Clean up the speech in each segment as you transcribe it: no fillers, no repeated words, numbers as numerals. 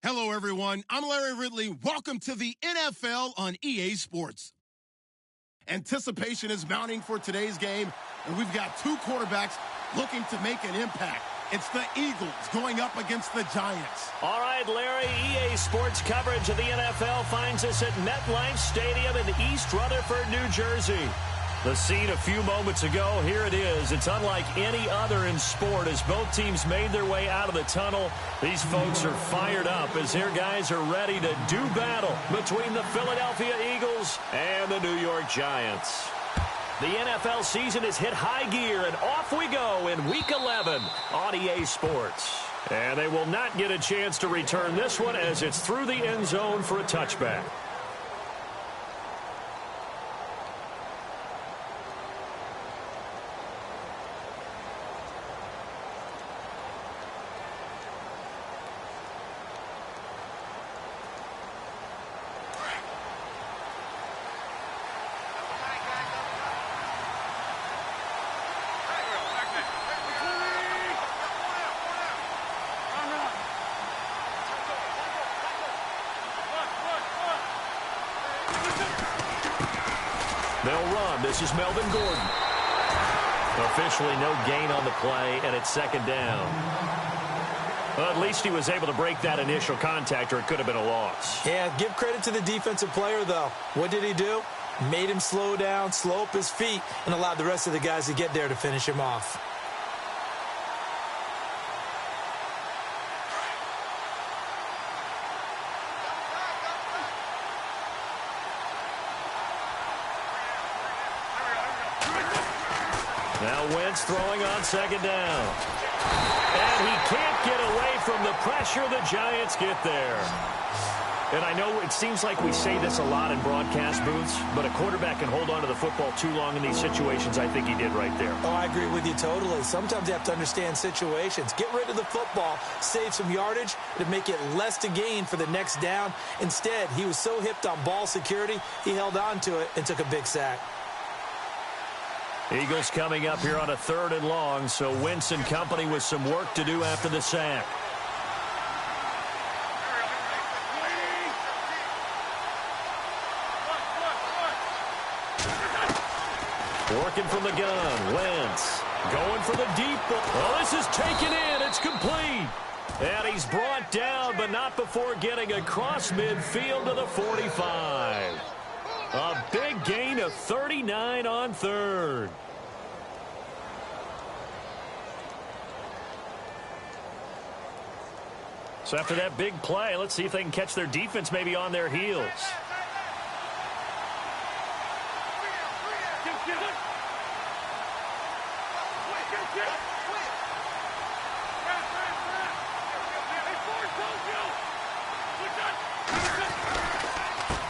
Hello, everyone. I'm Larry Ridley. Welcome to the NFL on EA Sports. Anticipation is mounting for today's game, and we've got two quarterbacks looking to make an impact. It's the Eagles going up against the Giants. All right, Larry, EA Sports coverage of the NFL finds us at MetLife Stadium in East Rutherford, New Jersey. The scene a few moments ago, here it is. It's unlike any other in sport as both teams made their way out of the tunnel. These folks are fired up as their guys are ready to do battle between the Philadelphia Eagles and the New York Giants. The NFL season has hit high gear, and off we go in Week 11 on EA Sports. And they will not get a chance to return this one as it's through the end zone for a touchback. They'll run. This is Melvin Gordon. Officially no gain on the play, and it's second down. Well, at least he was able to break that initial contact, or it could have been a loss. Yeah, give credit to the defensive player, though. What did he do? Made him slow down, slow up his feet, and allowed the rest of the guys to get there to finish him off. Now Wentz throwing on second down. And he can't get away from the pressure. The Giants get there. And I know it seems like we say this a lot in broadcast booths, but a quarterback can hold on to the football too long in these situations. I think he did right there. Oh, I agree with you totally. Sometimes you have to understand situations. Get rid of the football, save some yardage to make it less to gain for the next down. Instead, he was so hipped on ball security, he held on to it and took a big sack. Eagles coming up here on a 3rd and long, so Wentz and company with some work to do after the sack. Working from the gun, Wentz going for the deep ball. Oh, this is taken in. It's complete. And he's brought down, but not before getting across midfield to the 45. A big gain of 39 on 3rd. So after that big play, let's see if they can catch their defense maybe on their heels.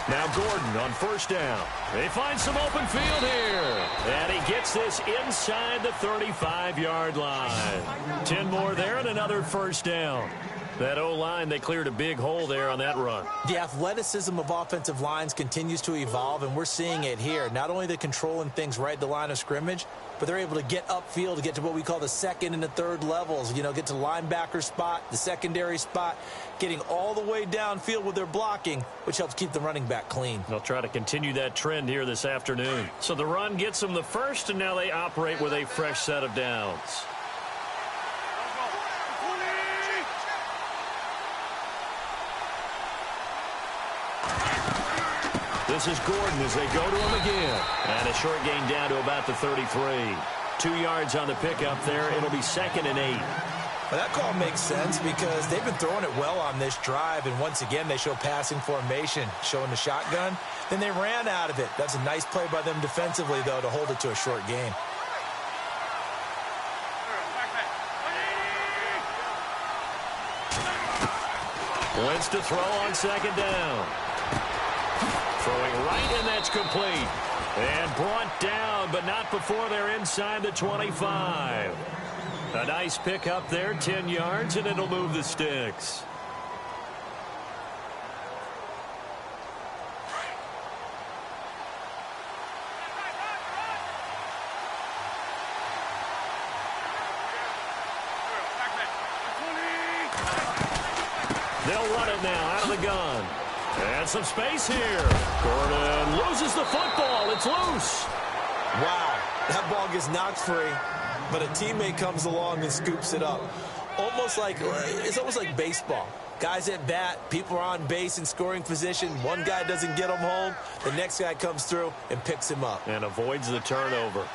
Now Gordon on 1st down. They find some open field here. And he gets this inside the 35-yard line. 10 more there and another 1st down. That O-line, they cleared a big hole there on that run. The athleticism of offensive lines continues to evolve, and we're seeing it here. Not only they're controlling things right at the line of scrimmage, but they're able to get upfield to get to what we call the 2nd and the 3rd levels. You know, get to the linebacker spot, the secondary spot, getting all the way downfield with their blocking, which helps keep the running back clean. They'll try to continue that trend here this afternoon. So the run gets them the 1st, and now they operate with a fresh set of downs. This is Gordon as they go to him again. And a short gain down to about the 33. 2 yards on the pickup there. It'll be 2nd and 8. Well, that call makes sense because they've been throwing it well on this drive, and once again they show passing formation, showing the shotgun. Then they ran out of it. That's a nice play by them defensively, though, to hold it to a short gain. Wentz to throw on 2nd down. Throwing right, and that's complete. And brought down, but not before they're inside the 25. A nice pickup there, 10 yards, and it'll move the sticks. They'll run it now out of the gun. And some space here. Gordon loses the football. It's loose. Wow, that ball gets knocked free, but a teammate comes along and scoops it up. It's almost like baseball. Guys at bat, people are on base in scoring position. One guy doesn't get him home. The next guy comes through and picks him up. And avoids the turnover.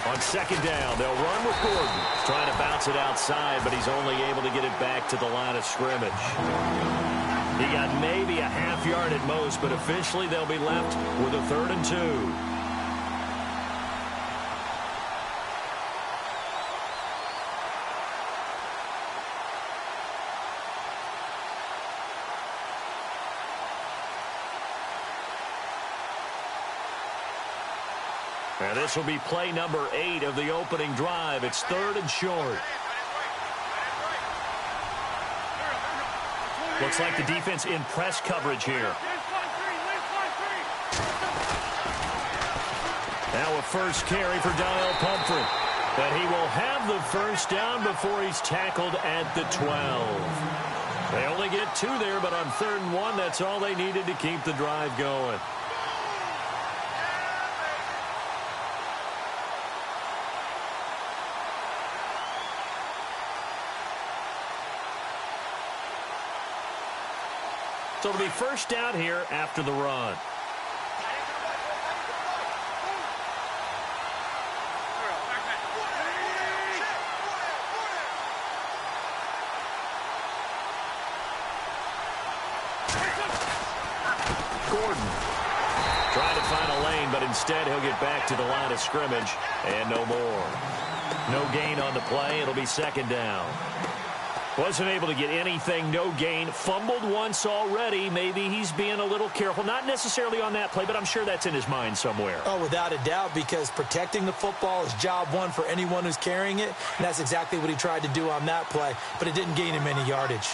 On second down, they'll run with Gordon. He's trying to bounce it outside, but he's only able to get it back to the line of scrimmage. He got maybe a half yard at most, but officially they'll be left with a 3rd and 2. And this will be play number 8 of the opening drive. It's 3rd and short. Looks like the defense in press coverage here. Now a first carry for Donnell Pumphrey. But he will have the first down before he's tackled at the 12. They only get 2 there, but on 3rd and 1, that's all they needed to keep the drive going. So it'll be first down here after the run. Gordon trying to find a lane, but instead he'll get back to the line of scrimmage and no more. No gain on the play. It'll be second down. Wasn't able to get anything, no gain. Fumbled once already. Maybe he's being a little careful. Not necessarily on that play, but I'm sure that's in his mind somewhere. Oh, without a doubt, because protecting the football is job one for anyone who's carrying it. And that's exactly what he tried to do on that play, but it didn't gain him any yardage.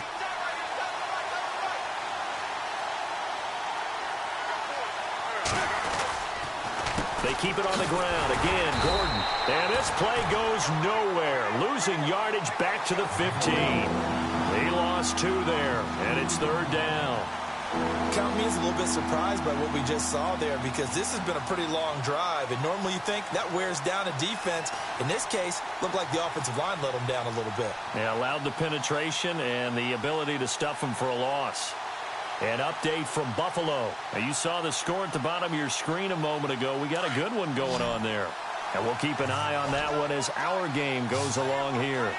They keep it on the ground. Again, Gordon. And this play goes nowhere. Losing yardage back to the 15. He lost 2 there, and it's 3rd down. Count me as a little bit surprised by what we just saw there, because this has been a pretty long drive, and normally you think that wears down a defense. In this case, looked like the offensive line let them down a little bit. Yeah, allowed the penetration and the ability to stuff them for a loss. An update from Buffalo. Now, you saw the score at the bottom of your screen a moment ago. We got a good one going on there. And we'll keep an eye on that one as our game goes along here.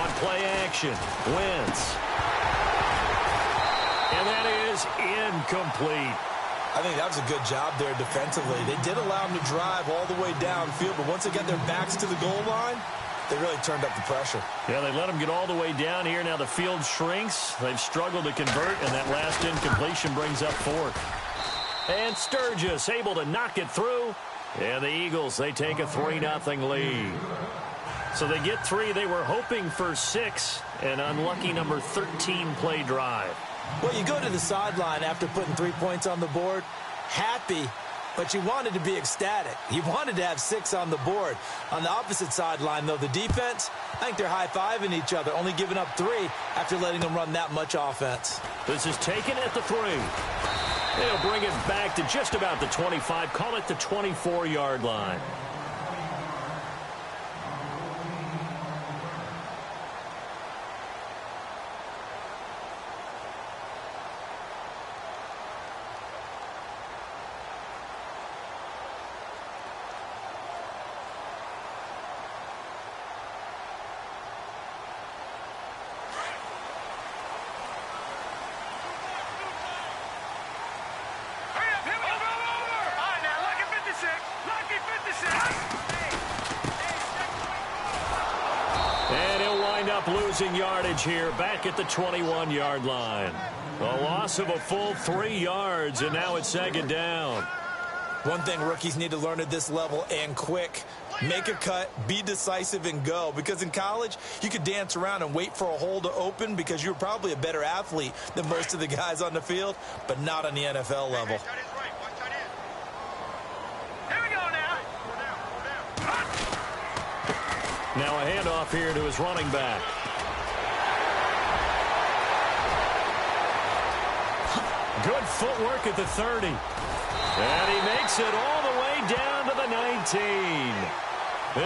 On play action, Wentz. And that is incomplete. I think that was a good job there defensively. They did allow them to drive all the way downfield, but once they got their backs to the goal line, they really turned up the pressure. Yeah, they let them get all the way down here. Now the field shrinks. They've struggled to convert, and that last incompletion brings up 4th. And Sturgis able to knock it through. And the Eagles, they take a 3-0 lead. So they get 3. They were hoping for 6. An unlucky number 13 play drive. Well, you go to the sideline after putting 3 points on the board, happy, but you wanted to be ecstatic. You wanted to have 6 on the board. On the opposite sideline, though, the defense, I think they're high-fiving each other, only giving up 3 after letting them run that much offense. This is taken at the 3. They'll bring it back to just about the 25, call it the 24-yard line. And he'll wind up losing yardage here back at the 21-yard line. A loss of a full 3 yards, and now it's second down. One thing rookies need to learn at this level, and quick: make a cut, be decisive, and go. Because in college, you could dance around and wait for a hole to open because you're probably a better athlete than most of the guys on the field, but not on the NFL level. Now a handoff here to his running back. Good footwork at the 30. And he makes it all the way down to the 19.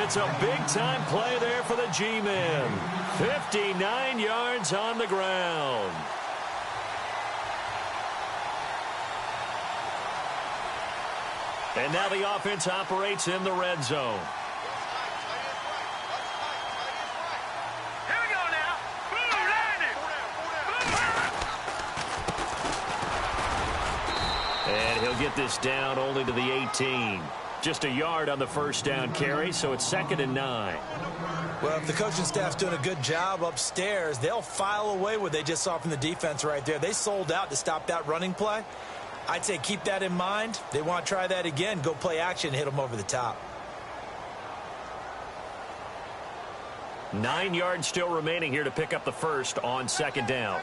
It's a big-time play there for the G-men. 59 yards on the ground. And now the offense operates in the red zone. And he'll get this down only to the 18. Just a yard on the first down carry, so it's 2nd and 9. Well, if the coaching staff's doing a good job upstairs, they'll file away what they just saw from the defense right there. They sold out to stop that running play. I'd say keep that in mind. They want to try that again. Go play action and hit them over the top. 9 yards still remaining here to pick up the first on 2nd down.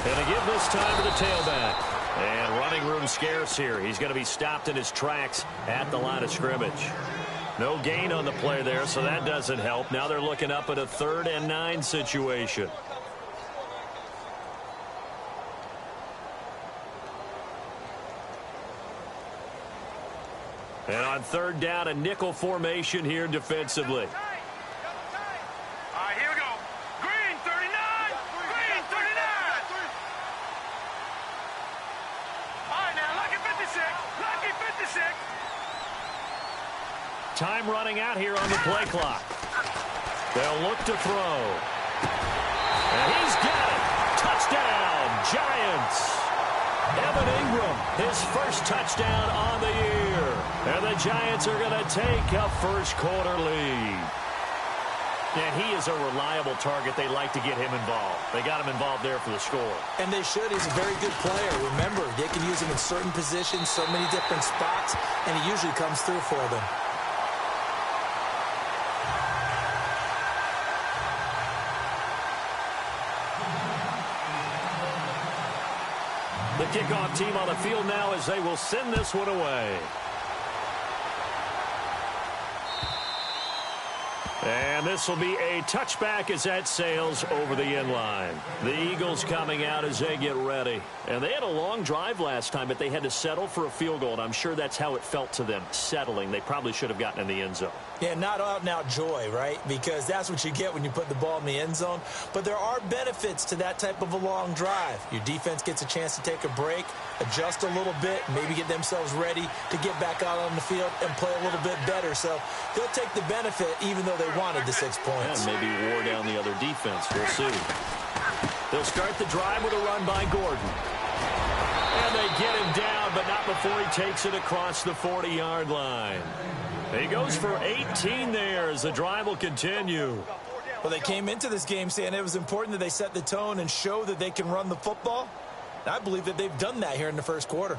And they give this time to the tailback. And running room scarce here. He's going to be stopped in his tracks at the line of scrimmage. No gain on the play there, so that doesn't help. Now they're looking up at a 3rd and 9 situation. And on 3rd down, a nickel formation here defensively. Time running out here on the play clock. They'll look to throw. And he's got it. Touchdown, Giants. Evan Ingram, his first touchdown on the year. And the Giants are going to take a first-quarter lead. And he is a reliable target. They like to get him involved. They got him involved there for the score. And they should. He's a very good player. Remember, they can use him in certain positions, so many different spots, and he usually comes through for them. The kickoff team on the field now as they will send this one away. And this will be a touchback as that sails over the end line. The Eagles coming out as they get ready. And they had a long drive last time, but they had to settle for a field goal. And I'm sure that's how it felt to them, settling. They probably should have gotten in the end zone. Yeah, not out-and-out joy, right? Because that's what you get when you put the ball in the end zone. But there are benefits to that type of a long drive. Your defense gets a chance to take a break, adjust a little bit, maybe get themselves ready to get back out on the field and play a little bit better. So they'll take the benefit even though they wanted the 6 points. And maybe wore down the other defense. We'll see. They'll start the drive with a run by Gordon. And they get him down, but not before he takes it across the 40-yard line. He goes for 18 there as the drive will continue. Well, they came into this game saying it was important that they set the tone and show that they can run the football. And I believe that they've done that here in the first quarter.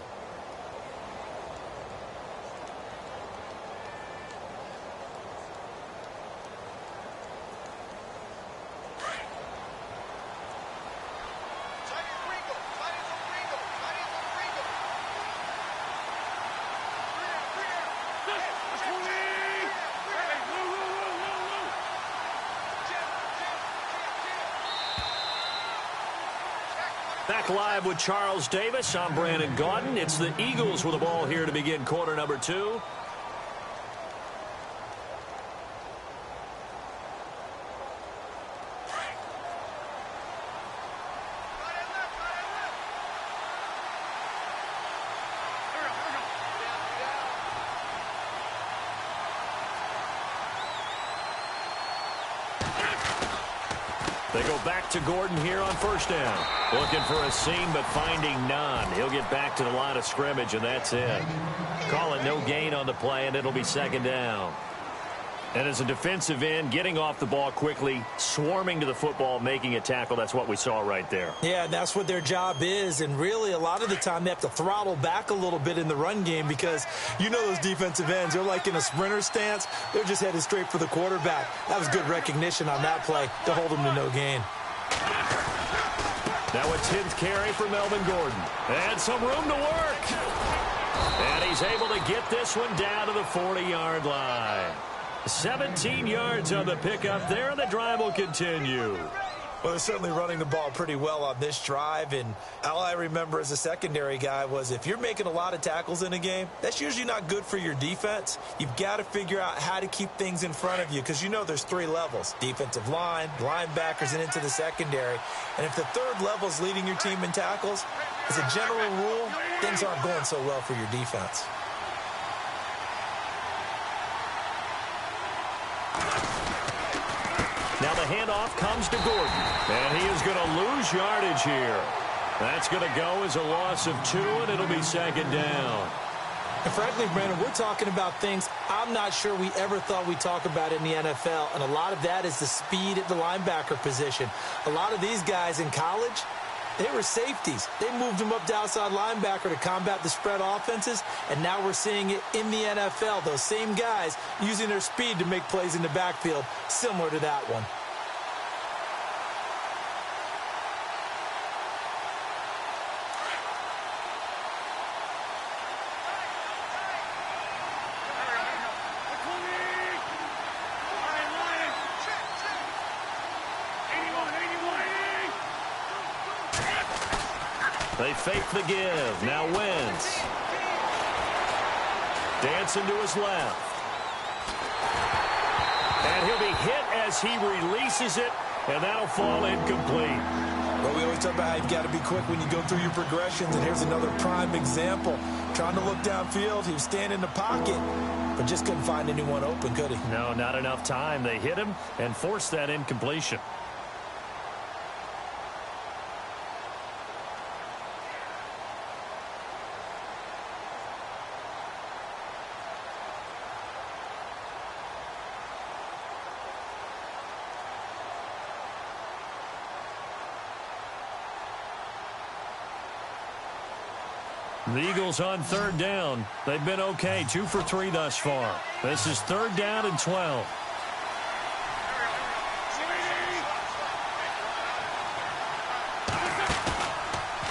Back live with Charles Davis. I'm Brandon Gaudin. It's the Eagles with the ball here to begin quarter number 2. They go back to Gordon here on first down. Looking for a seam, but finding none. He'll get back to the line of scrimmage, and that's it. Call it no gain on the play, and it'll be second down. And as a defensive end, getting off the ball quickly, swarming to the football, making a tackle, that's what we saw right there. Yeah, that's what their job is. And really, a lot of the time, they have to throttle back a little bit in the run game because you know those defensive ends, they're like in a sprinter stance. They're just headed straight for the quarterback. That was good recognition on that play to hold them to no gain. Now a 10th carry for Melvin Gordon. And some room to work. And he's able to get this one down to the 40-yard line. 17 yards on the pickup there, and the drive will continue. Well, they're certainly running the ball pretty well on this drive, and all I remember as a secondary guy was if you're making a lot of tackles in a game, that's usually not good for your defense. You've got to figure out how to keep things in front of you because you know there's 3 levels, defensive line, linebackers, and into the secondary. And if the 3rd level is leading your team in tackles, as a general rule, things aren't going so well for your defense. Now the handoff comes to Gordon, and he is going to lose yardage here. That's going to go as a loss of 2, and it'll be 2nd down. And frankly, Brandon, we're talking about things I'm not sure we ever thought we'd talk about in the NFL, and a lot of that is the speed at the linebacker position. A lot of these guys in college, they were safeties. They moved them up to outside linebacker to combat the spread offenses, and now we're seeing it in the NFL. Those same guys using their speed to make plays in the backfield, similar to that one. They fake the give. Now Wentz. Dancing to his left. And he'll be hit as he releases it, and that'll fall incomplete. Well, we always talk about how you've got to be quick when you go through your progressions, and here's another prime example. Trying to look downfield, he was standing in the pocket, but just couldn't find anyone open, could he? No, not enough time. They hit him and forced that incompletion. The Eagles on 3rd down. They've been okay, 2 for 3 thus far. This is 3rd down and 12.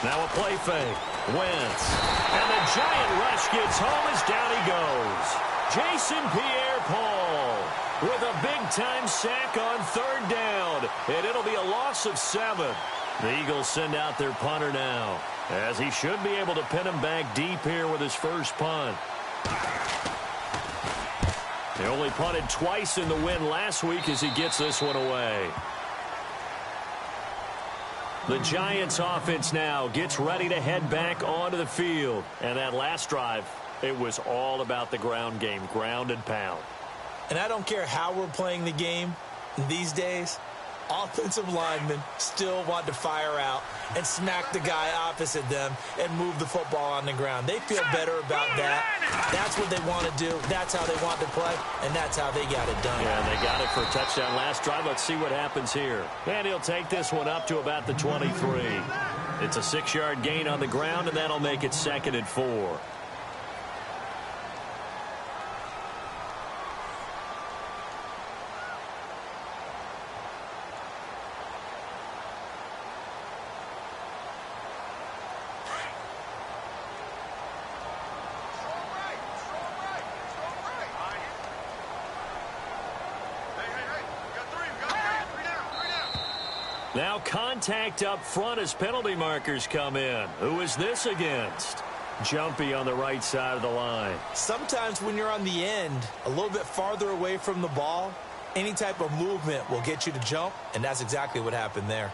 Now a play fake. Wentz. And the giant rush gets home as down he goes. Jason Pierre-Paul with a big-time sack on 3rd down. And it'll be a loss of 7. The Eagles send out their punter now, as he should be able to pin him back deep here with his first punt. They only punted twice in the win last week as he gets this one away. The Giants offense now gets ready to head back onto the field. And that last drive, it was all about the ground game, ground and pound. And I don't care how we're playing the game these days, offensive linemen still want to fire out and smack the guy opposite them and move the football on the ground. They feel better about that. That's what they want to do. That's how they want to play, and that's how they got it done. Yeah, they got it for a touchdown last drive. Let's see what happens here. And he'll take this one up to about the 23. It's a 6-yard gain on the ground, and that'll make it 2nd and 4. Now contact up front as penalty markers come in. Who is this against? Jumpy on the right side of the line. Sometimes when you're on the end, a little bit farther away from the ball, any type of movement will get you to jump, and that's exactly what happened there.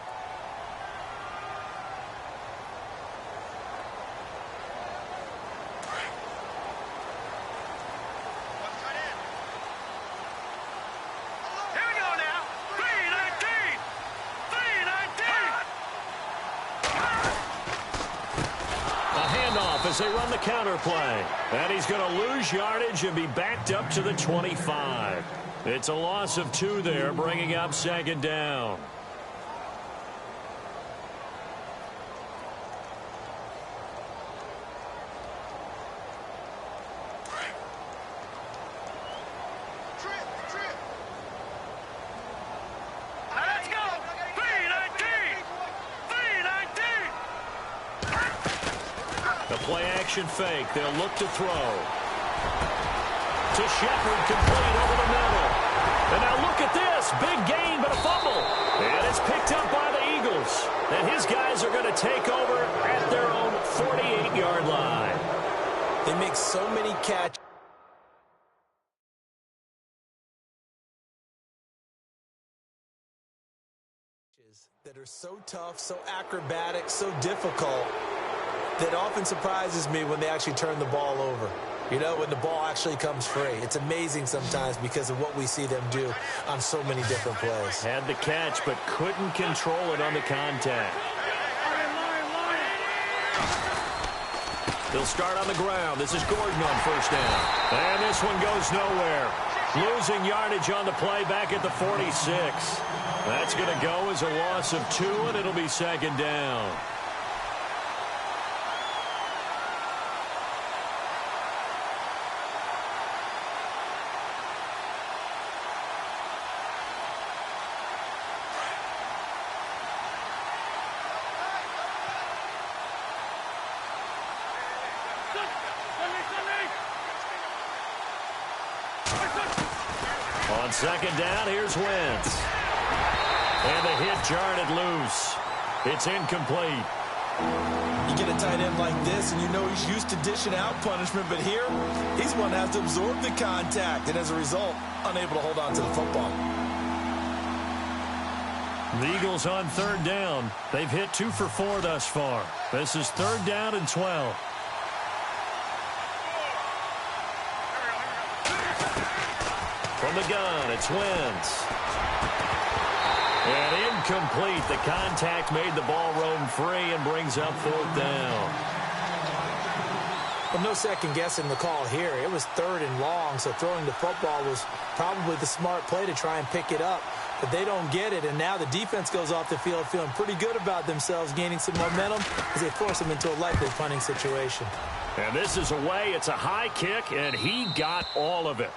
As they run the counter play. And he's going to lose yardage and be backed up to the 25. It's a loss of 2 there, bringing up second down. Fake. They'll look to throw. To Shepard, complete over the middle. And now look at this. Big gain, but a fumble. And it's picked up by the Eagles. And his guys are going to take over at their own 48-yard line. They make so many catches that are so tough, so acrobatic, so difficult, that often surprises me when they actually turn the ball over. You know, when the ball actually comes free. It's amazing sometimes because of what we see them do on so many different plays. Had the catch, but couldn't control it on the contact. They'll start on the ground. This is Gordon on first down. And this one goes nowhere. Losing yardage on the play back at the 46. That's going to go as a loss of 2, and it'll be second down. On second down, here's Wentz. And the hit jarred it loose. It's incomplete. You get a tight end like this, and you know he's used to dishing out punishment, but here, he's one that has to absorb the contact, and as a result, unable to hold on to the football. The Eagles on third down. They've hit 2 for 4 thus far. This is third down and 12. From the gun, it's Wentz. And incomplete. The contact made the ball roam free and brings up fourth down. Well, no second guessing the call here. It was third and long, so throwing the football was probably the smart play to try and pick it up. But they don't get it, and now the defense goes off the field feeling pretty good about themselves, gaining some momentum as they force them into a likely punting situation. And this is away. It's a high kick, and he got all of it.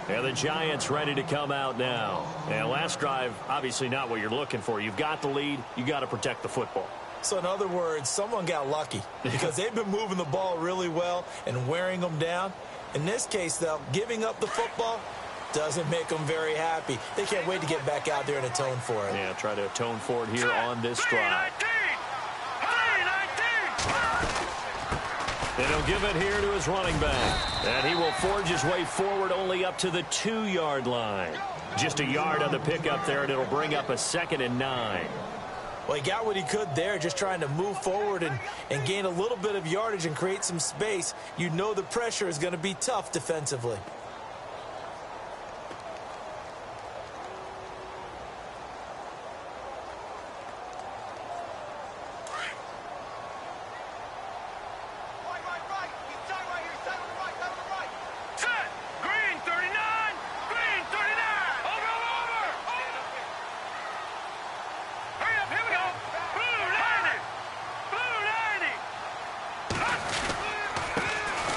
And the Giants ready to come out now. And last drive, obviously not what you're looking for. You've got the lead. You got to protect the football. So in other words, someone got lucky because they've been moving the ball really well and wearing them down. In this case, though, giving up the football doesn't make them very happy. They can't wait to get back out there and atone for it. Yeah, try to atone for it here on this drive. And he'll give it here to his running back. And he will forge his way forward only up to the 2-yard line. Just a yard on the pickup there, and it'll bring up a 2nd and 9. Well, he got what he could there, just trying to move forward and gain a little bit of yardage and create some space. You know the pressure is going to be tough defensively.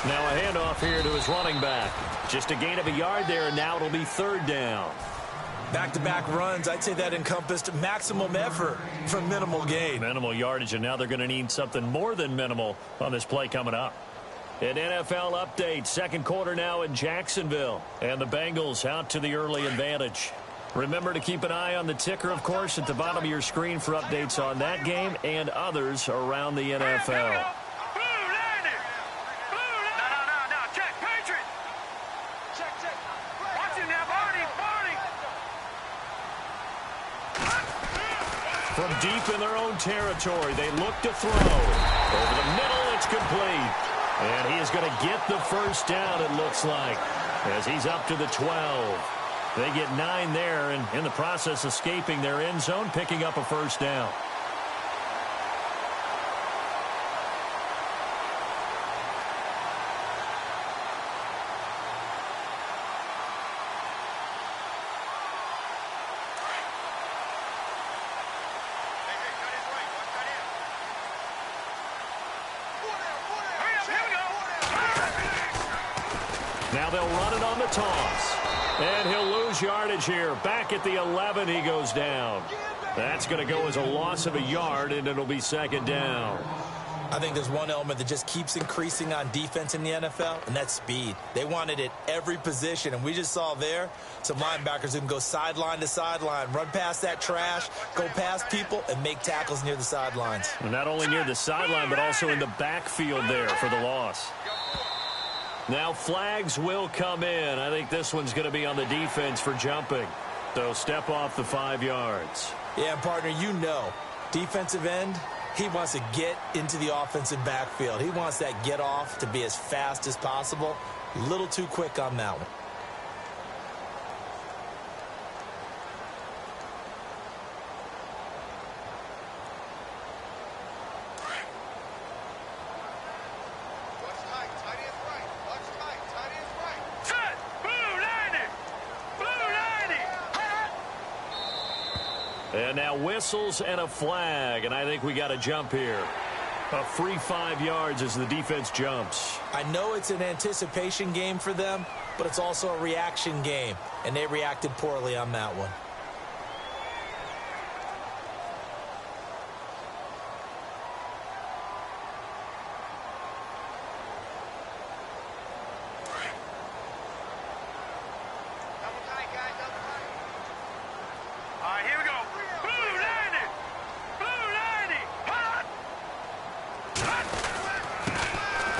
Now a handoff here to his running back. Just a gain of a yard there, and now it'll be third down. Back-to-back runs, I'd say that encompassed maximum effort for minimal gain. Minimal yardage, and now they're going to need something more than minimal on this play coming up. An NFL update, second quarter now in Jacksonville, and the Bengals out to the early advantage. Remember to keep an eye on the ticker, of course, at the bottom of your screen for updates on that game and others around the NFL. From deep in their own territory, they look to throw. Over the middle, it's complete. And he is going to get the first down, it looks like, as he's up to the 12. They get 9 there, and in the process, escaping their end zone, picking up a first down. Now they'll run it on the toss. And he'll lose yardage here. Back at the 11, he goes down. That's going to go as a loss of a yard, and it'll be second down. I think there's one element that just keeps increasing on defense in the NFL, and that's speed. They want it at every position, and we just saw there some linebackers who can go sideline to sideline, run past that trash, go past people, and make tackles near the sidelines. And not only near the sideline, but also in the backfield there for the loss. Now flags will come in. I think this one's going to be on the defense for jumping. So step off the 5 yards. Yeah, partner, you know, defensive end, he wants to get into the offensive backfield. He wants that get off to be as fast as possible. A little too quick on that one. And now whistles and a flag, and I think we got a jump here. A free 5 yards as the defense jumps. I know it's an anticipation game for them, but it's also a reaction game, and they reacted poorly on that one.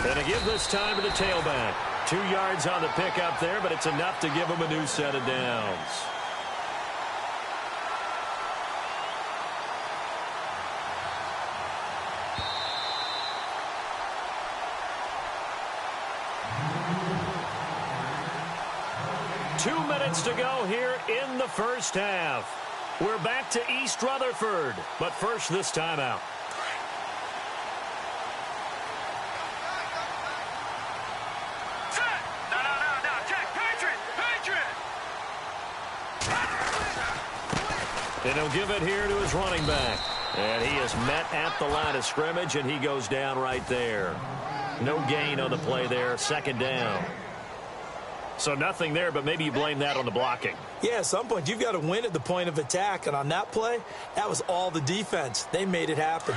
And to give this time to the tailback. 2 yards on the pickup there, but it's enough to give him a new set of downs. Two minutes to go here in the first half. We're back to East Rutherford, but first this timeout. And he'll give it here to his running back. And he is met at the line of scrimmage, and he goes down right there. No gain on the play there, second down. So nothing there, but maybe you blame that on the blocking. Yeah, at some point, you've got to win at the point of attack. And on that play, that was all the defense. They made it happen.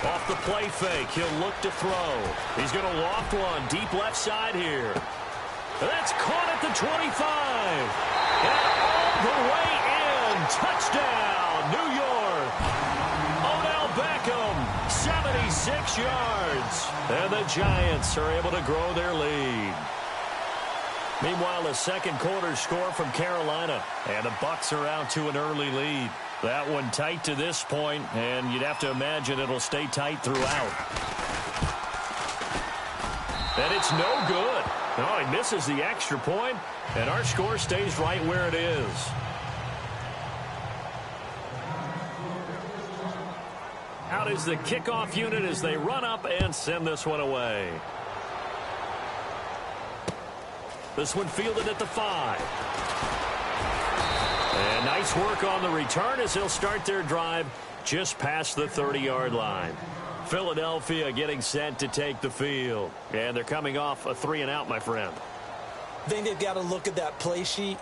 Off the play fake, he'll look to throw. He's going to loft one deep left side here. That's caught at the 25. And all the way in. Touchdown, New York. Odell Beckham, 76 yards. And the Giants are able to grow their lead. Meanwhile, a second quarter score from Carolina. And the Bucs are out to an early lead. That one tight to this point, and you'd have to imagine it'll stay tight throughout. And it's no good. Oh, he misses the extra point, and our score stays right where it is. Out is the kickoff unit as they run up and send this one away. This one fielded at the 5. And nice work on the return as they'll start their drive just past the 30-yard line. Philadelphia getting set to take the field. And they're coming off a 3-and-out, my friend. I think they've got to look at that play sheet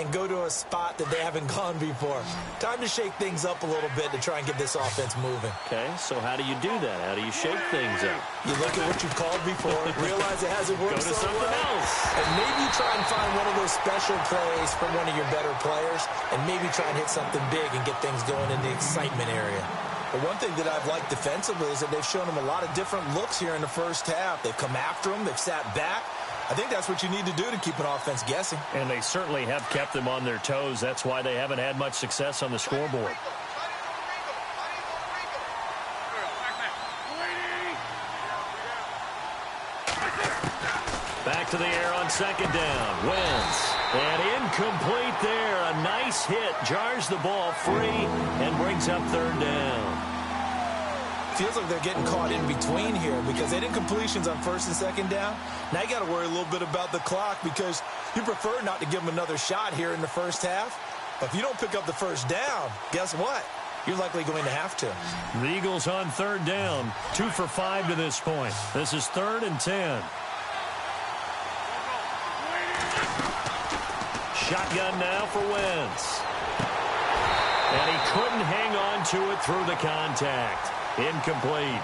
and go to a spot that they haven't gone before. Time to shake things up a little bit to try and get this offense moving. Okay, so how do you do that? How do you shake things up? You look at what you've called before, realize it hasn't worked Go to so something well, else. and maybe you try and find one of those special plays from one of your better players, and maybe try and hit something big and get things going in the excitement area. But one thing that I've liked defensively is that they've shown them a lot of different looks here in the first half. They've come after them. They've sat back. I think that's what you need to do to keep an offense guessing. And they certainly have kept them on their toes. That's why they haven't had much success on the scoreboard. Back to the air on second down. Wentz. And incomplete there. A nice hit. Jars the ball free and brings up third down. Feels like they're getting caught in between here because they did completions on first and second down. Now you got to worry a little bit about the clock because You prefer not to give them another shot here in the first half. But if you don't pick up the first down, guess what? You're likely going to have to. The Eagles on third down. 2 for 5 to this point. This is 3rd and 10. Shotgun now for Wentz. And he couldn't hang on to it through the contact. Incomplete.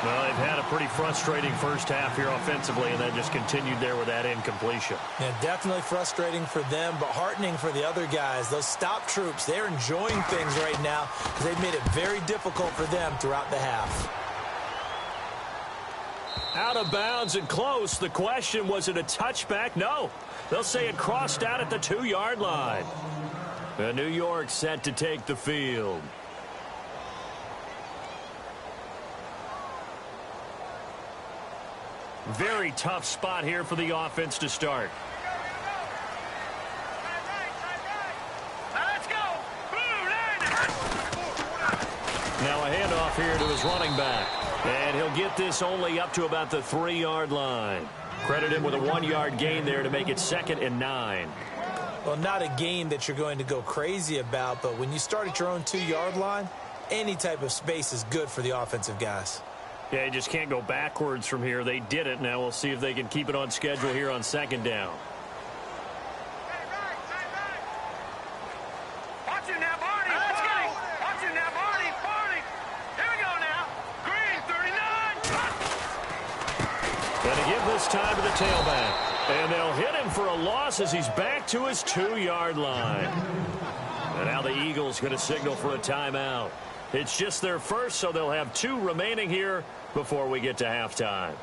Well, they've had a pretty frustrating first half here offensively, and then just continued there with that incompletion. Yeah, definitely frustrating for them, but heartening for the other guys. Those stop troops, they're enjoying things right now because they've made it very difficult for them throughout the half. Out of bounds and close. The question, was it a touchback? No. They'll say it crossed out at the 2-yard line. And New York set to take the field. Very tough spot here for the offense to start. Now a handoff here to his running back. And he'll get this only up to about the 3-yard line. Credit him with a 1-yard gain there to make it 2nd and 9. Well, not a gain that you're going to go crazy about, but when you start at your own 2-yard line, any type of space is good for the offensive guys. Yeah, you just can't go backwards from here. They did it. Now we'll see if they can keep it on schedule here on 2nd down. Watch it now, Barney. Let's go. Watch it now, Barney. Barney. Here we go now. Green, 39. Going to give this time to the tailback. And they'll hit him for a loss as he's back to his 2-yard line. And now the Eagles going to signal for a timeout. It's just their first, so they'll have 2 remaining here before we get to halftime.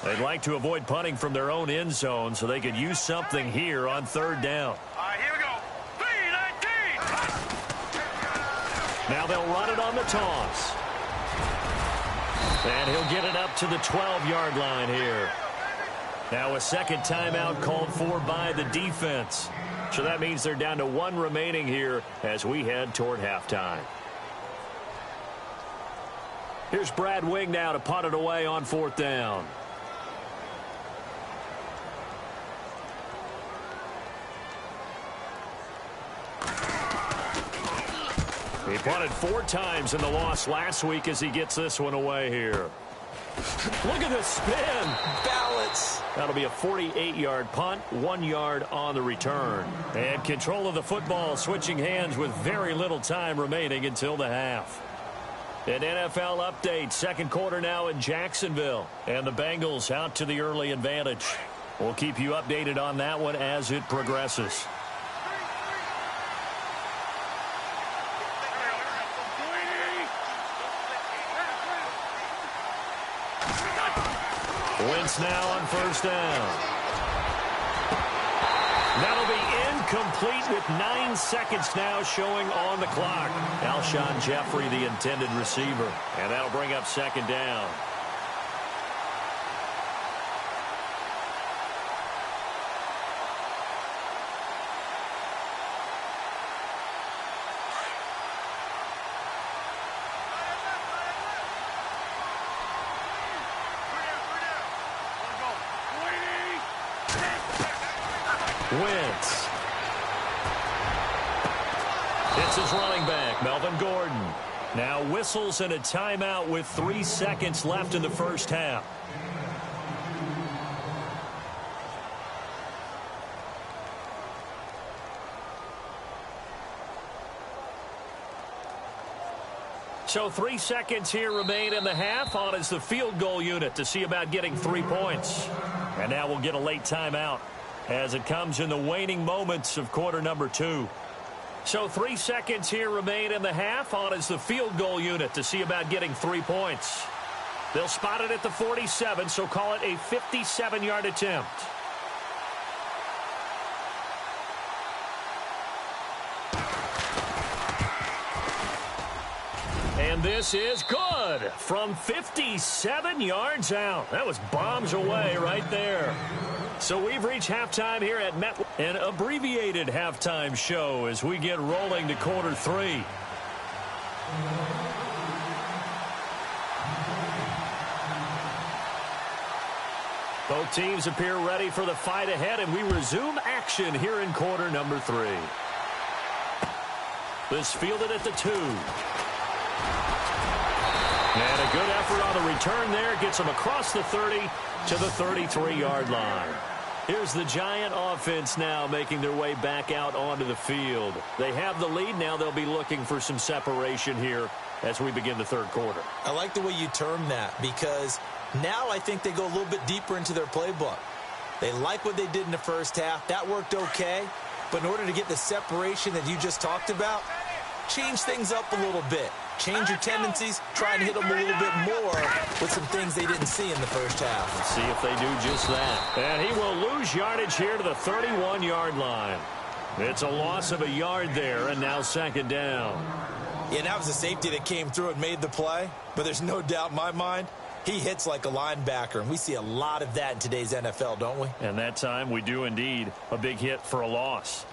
They'd like to avoid punting from their own end zone so they could use something here on 3rd down. All right, here we go. 3-19. Now they'll run it on the toss. And he'll get it up to the 12-yard line here. Now a second timeout called for by the defense. So that means they're down to 1 remaining here as we head toward halftime. Here's Brad Wing now to punt it away on 4th down. He punted 4 times in the loss last week as he gets this one away here. Look at this spin. Balance. That'll be a 48-yard punt, 1 yard on the return. And control of the football switching hands with very little time remaining until the half. An NFL update, 2nd quarter now in Jacksonville. And the Bengals out to the early advantage. We'll keep you updated on that one as it progresses. Wentz now on 1st down. That'll be incomplete with 9 seconds now showing on the clock. Alshon Jeffrey, the intended receiver. And that'll bring up 2nd down. Wentz. It's his running back, Melvin Gordon. Now whistles and a timeout with 3 seconds left in the first half. So 3 seconds here remain in the half. On is the field goal unit to see about getting 3 points. And now we'll get a late timeout as it comes in the waning moments of quarter number 2. So 3 seconds here remain in the half. On is the field goal unit to see about getting 3 points. They'll spot it at the 47, so call it a 57-yard attempt. And this this is good from 57 yards out. That was bombs away right there. So we've reached halftime here at Met, an abbreviated halftime show as we get rolling to quarter 3. Both teams appear ready for the fight ahead, and we resume action here in quarter number 3. This fielded at the 2. And a good effort on the return there. Gets him across the 30 to the 33-yard line. Here's the Giant offense now making their way back out onto the field. They have the lead. Now they'll be looking for some separation here as we begin the third quarter. I like the way you term that, because now I think they go a little bit deeper into their playbook. They like what they did in the first half. That worked okay. But in order to get the separation that you just talked about, change things up a little bit. Change your tendencies, try and hit them a little bit more with some things they didn't see in the first half. Let's see if they do just that. And he will lose yardage here to the 31-yard line. It's a loss of a yard there, and now second down. Yeah, that was a safety that came through and made the play, but there's no doubt in my mind, he hits like a linebacker, and we see a lot of that in today's NFL, don't we? And that time we do indeed. A big hit for a loss.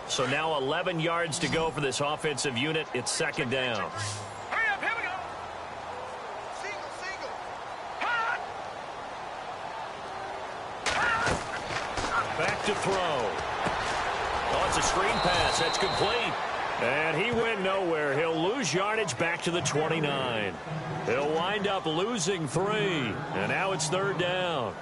So now 11 yards to go for this offensive unit. It's second down. Hurry up, here we go. Single. Hot. Back to throw. Oh, it's a screen pass. That's complete. And he went nowhere. He'll lose yardage back to the 29. He'll wind up losing 3. And now it's third down.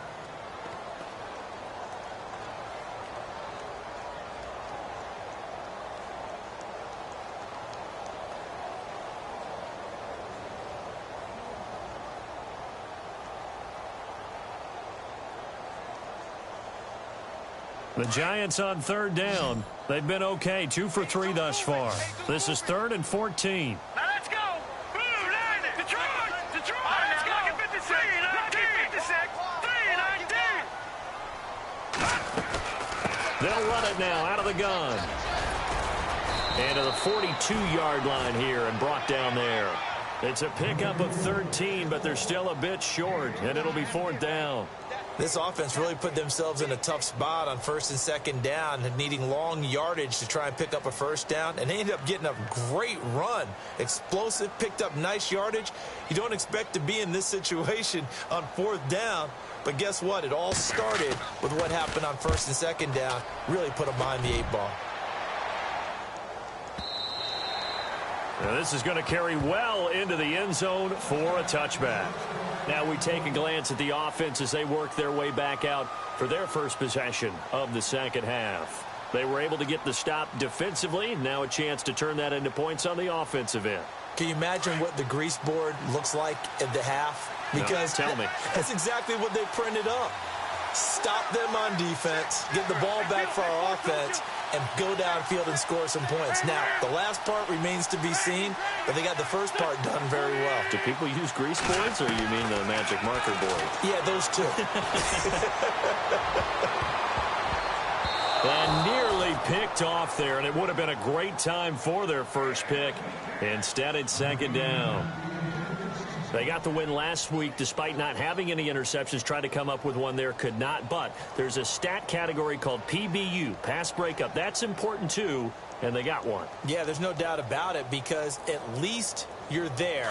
The Giants on third down. They've been okay, 2 for 3 thus far. This is 3rd and 14. Now let's go. Boo, line it. Detroit. Let's go. 56. 3-19. They'll run it now out of the gun. And to the 42-yard line here and brought down there. It's a pickup of 13, but they're still a bit short, and it'll be 4th down. This offense really put themselves in a tough spot on 1st and 2nd down, needing long yardage to try and pick up a first down, and they ended up getting a great run. Explosive, picked up nice yardage. You don't expect to be in this situation on 4th down, but guess what? It all started with what happened on 1st and 2nd down. Really put them behind the 8 ball. Now this is going to carry well into the end zone for a touchback. Now we take a glance at the offense as they work their way back out for their first possession of the second half. They were able to get the stop defensively. Now a chance to turn that into points on the offensive end. Can you imagine what the grease board looks like at the half? Because no, tell me. That's exactly what they printed up. Stop them on defense, get the ball back for our offense, and go downfield and score some points. Now, the last part remains to be seen, but they got the first part done very well. Do people use grease boards, or you mean the magic marker board? Yeah, those two. And nearly picked off there, and it would have been a great time for their first pick. Instead, it's second down. They got the win last week despite not having any interceptions. Tried to come up with one there, could not. But there's a stat category called PBU, pass breakup. That's important too, and they got one. Yeah, there's no doubt about it, because at least you're there,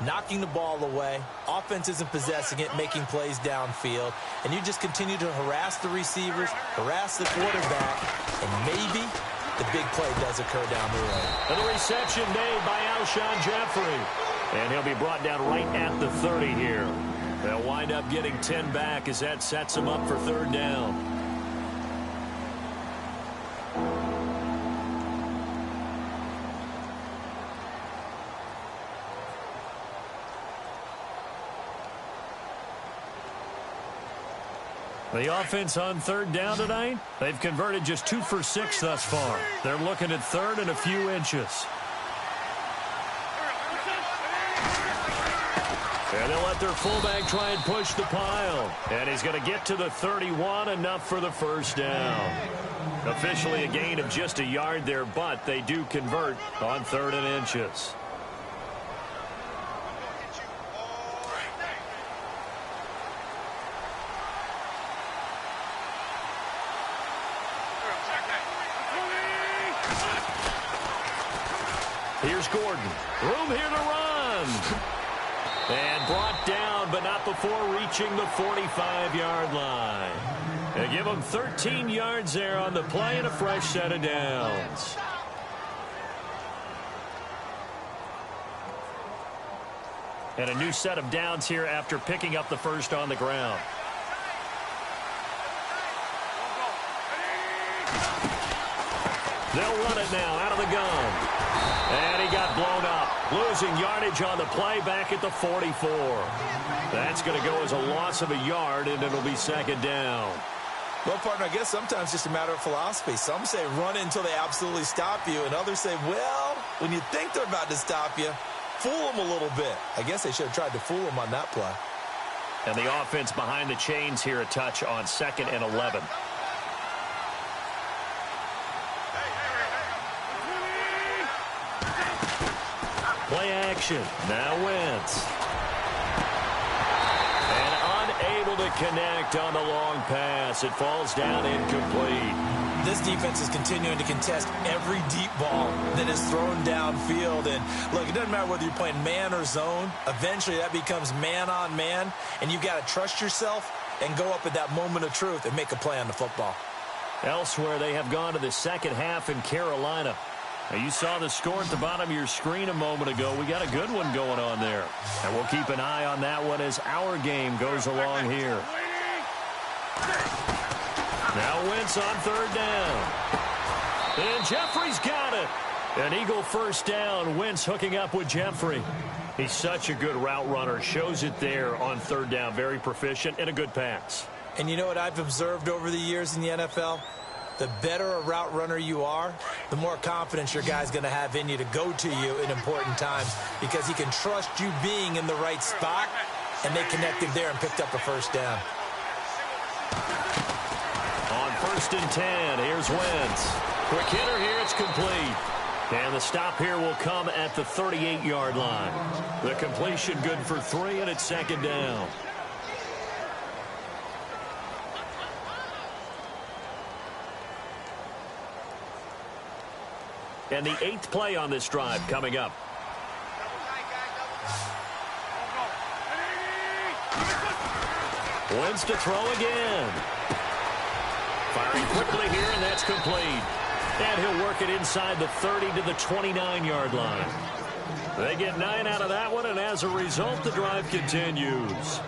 knocking the ball away. Offense isn't possessing it, making plays downfield. And you just continue to harass the receivers, harass the quarterback, and maybe the big play does occur down the road. And the reception made by Alshon Jeffrey. And he'll be brought down right at the 30 here. They'll wind up getting 10 back as that sets them up for third down. The offense on third down tonight, they've converted just 2 for 6 thus far. They're looking at third and a few inches. And they'll let their fullback try and push the pile. And he's going to get to the 31, enough for the first down. Officially a gain of just a yard there, but they do convert on 3rd and inches. Here's Gordon. Room here to run. And brought down, but not before reaching the 45-yard line. They give him 13 yards there on the play and a fresh set of downs. And a new set of downs here after picking up the first on the ground. They'll run it now out of the gun. And he got blown up, losing yardage on the play back at the 44. That's going to go as a loss of a yard, and it'll be 2nd down. Well, partner, I guess sometimes just a matter of philosophy. Some say run it until they absolutely stop you, and others say, well, when you think they're about to stop you, fool them a little bit. I guess they should have tried to fool them on that play. And the offense behind the chains here, a touch on 2nd and 11. Play action. Now Wentz. And unable to connect on the long pass. It falls down incomplete. This defense is continuing to contest every deep ball that is thrown downfield. And, look, it doesn't matter whether you're playing man or zone. Eventually that becomes man on man. And you've got to trust yourself and go up at that moment of truth and make a play on the football. Elsewhere, they have gone to the second half in Carolina. Now, you saw the score at the bottom of your screen a moment ago. We got a good one going on there. And we'll keep an eye on that one as our game goes along here. Now Wentz on 3rd down. And Jeffrey's got it. An Eagle first down. Wentz hooking up with Jeffrey. He's such a good route runner. Shows it there on 3rd down. Very proficient and a good pass. And you know what I've observed over the years in the NFL? The better a route runner you are, the more confidence your guy's going to have in you to go to you in important times because he can trust you being in the right spot, and they connected there and picked up a first down. On 1st and 10, here's Wentz. Quick hitter here, it's complete. And the stop here will come at the 38-yard line. The completion good for 3, and it's 2nd down. And the 8th play on this drive coming up. Wentz to throw again. Firing quickly here, and that's complete. And he'll work it inside the 30 to the 29-yard line. They get 9 out of that one, and as a result, the drive continues.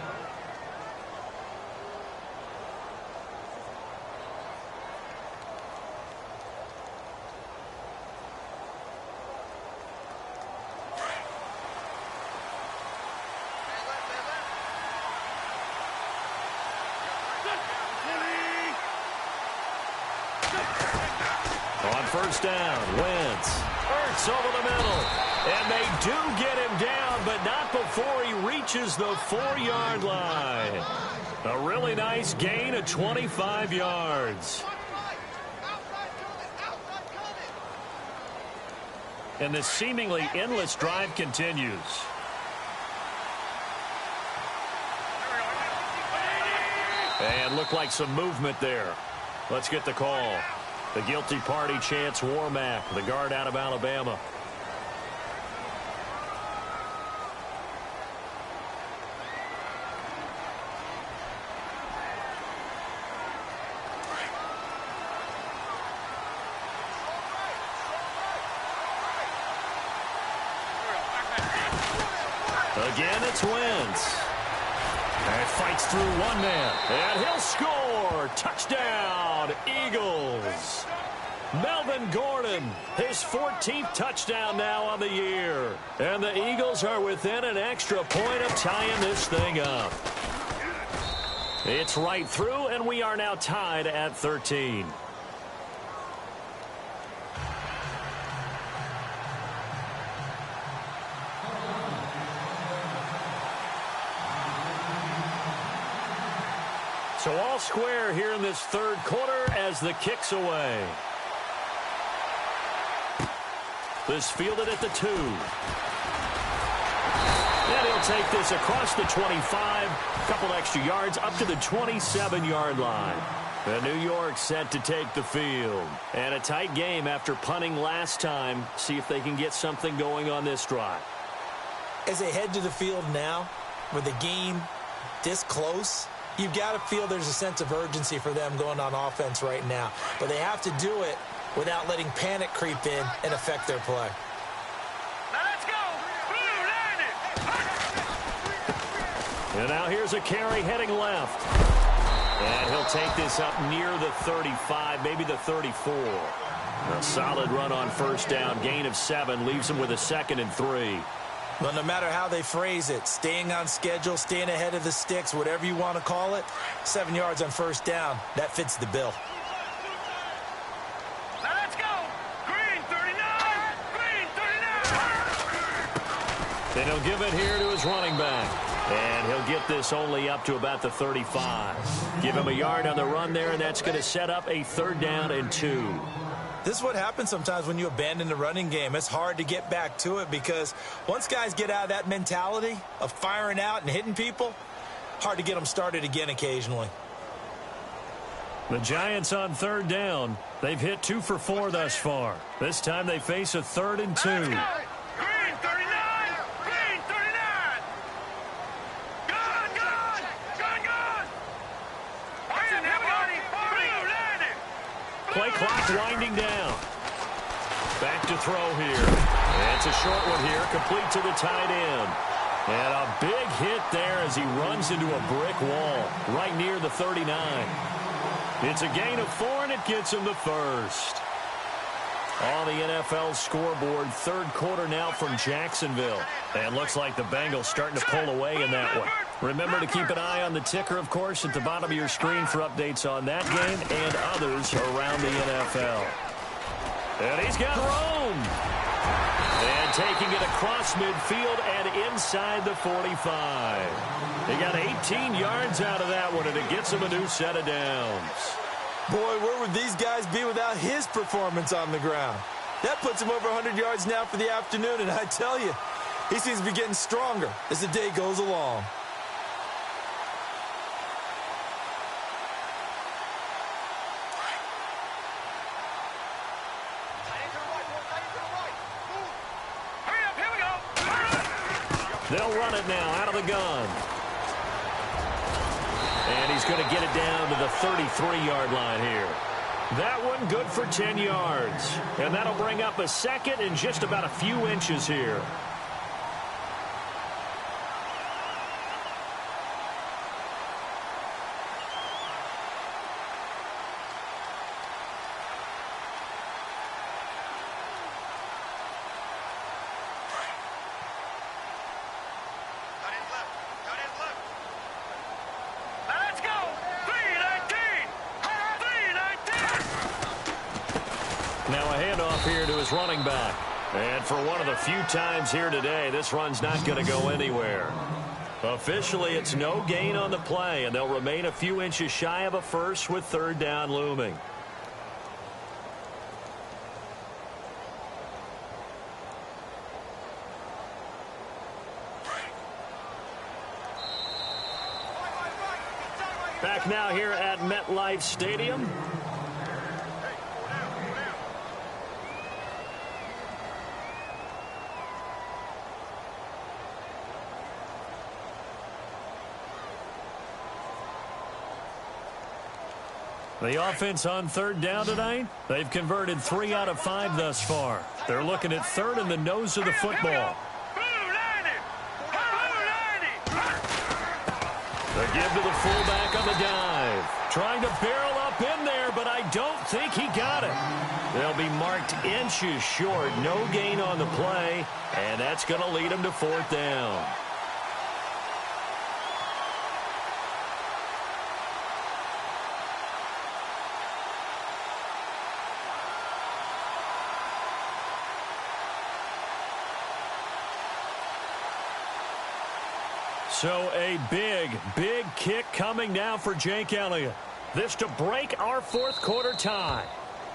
On 1st down, Wentz. Hurts over the middle. And they do get him down, but not before he reaches the 4-yard line. A really nice gain of 25 yards. And this seemingly endless drive continues. And looked like some movement there. Let's get the call. The guilty party, Chance Warmack, the guard out of Alabama. Again, it's Wentz. And fights through one man. And he'll score. Touchdown, Eagles. Melvin Gordon, his 14th touchdown now on the year. And the Eagles are within an extra point of tying this thing up. It's right through, and we are now tied at 13. So all square here in this third quarter as the kick's away. This fielded at the 2. And he'll take this across the 25, a couple extra yards up to the 27-yard line. The New York set to take the field. And a tight game after punting last time. See if they can get something going on this drive. As they head to the field now, with the game this close, you've got to feel there's a sense of urgency for them going on offense right now. But they have to do it without letting panic creep in and affect their play. Now let's go. Blue line it. And now here's a carry heading left. And he'll take this up near the 35, maybe the 34. A solid run on first down. Gain of 7 leaves him with a 2nd and 3. Well, no matter how they phrase it, staying on schedule, staying ahead of the sticks, whatever you want to call it, 7 yards on first down, that fits the bill. Now let's go. Green 39. Green 39. Then he'll give it here to his running back. And he'll get this only up to about the 35. Give him a yard on the run there, and that's going to set up a 3rd down and 2. This is what happens sometimes when you abandon the running game. It's hard to get back to it because once guys get out of that mentality of firing out and hitting people, hard to get them started again occasionally. The Giants on 3rd down. They've hit 2 for 4 thus far. This time they face a 3rd and 2. Green 39. Green 39. Gone, gone. Gone, gone. Watching him, Blue line it. Play clock winding down. Back to throw here. And it's a short one here, complete to the tight end. And a big hit there as he runs into a brick wall right near the 39. It's a gain of 4, and it gets him the first. On the NFL scoreboard, 3rd quarter now from Jacksonville. And looks like the Bengals starting to pull away in that one. Remember to keep an eye on the ticker, of course, at the bottom of your screen for updates on that game and others around the NFL. And he's got room. And taking it across midfield and inside the 45. He got 18 yards out of that one, and it gets him a new set of downs. Boy, where would these guys be without his performance on the ground? That puts him over 100 yards now for the afternoon, and I tell you, he seems to be getting stronger as the day goes along. Hurry up, here we go. They'll run it now out of the gun. And he's going to get it down to the 33-yard line here. That one good for 10 yards. And that'll bring up a 2nd and just about a few inches here. Let's go. 319. 319. Now a handoff here to his running back. And for one of the few times here today, this run's not going to go anywhere. Officially, it's no gain on the play, and they'll remain a few inches shy of a first with 3rd down looming. Back now here at MetLife Stadium. The offense on 3rd down tonight, they've converted 3 out of 5 thus far. They're looking at 3rd in the nose of the football. The give to the fullback on the dive. Trying to barrel up in there, but I don't think he got it. They'll be marked inches short. No gain on the play, and that's going to lead them to 4th down. So a big, big kick coming now for Jake Elliott. This to break our fourth quarter tie.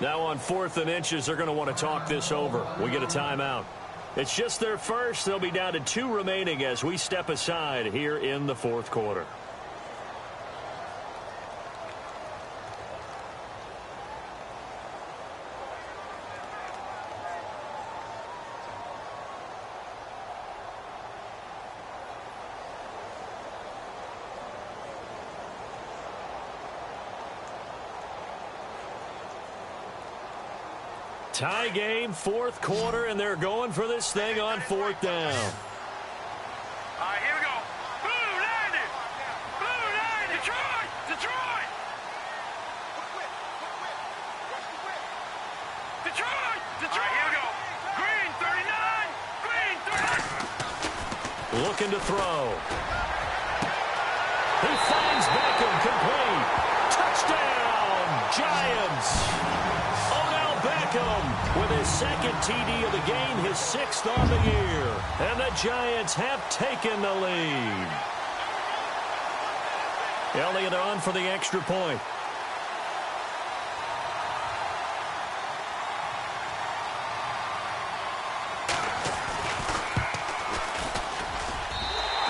Now on 4th and inches, they're going to want to talk this over. We get a timeout. It's just their first. They'll be down to 2 remaining as we step aside here in the fourth quarter. Tie game, 4th quarter, and they're going for this thing on 4th down. All right, here we go. Blue 90. Blue 90. Detroit. Detroit. Detroit. Detroit. All right, here we go. Green 39. Green 39. Looking to throw. He finds Beckham complete. Touchdown, Giants. Beckham with his second TD of the game, his 6th on the year. And the Giants have taken the lead. Elliott on for the extra point.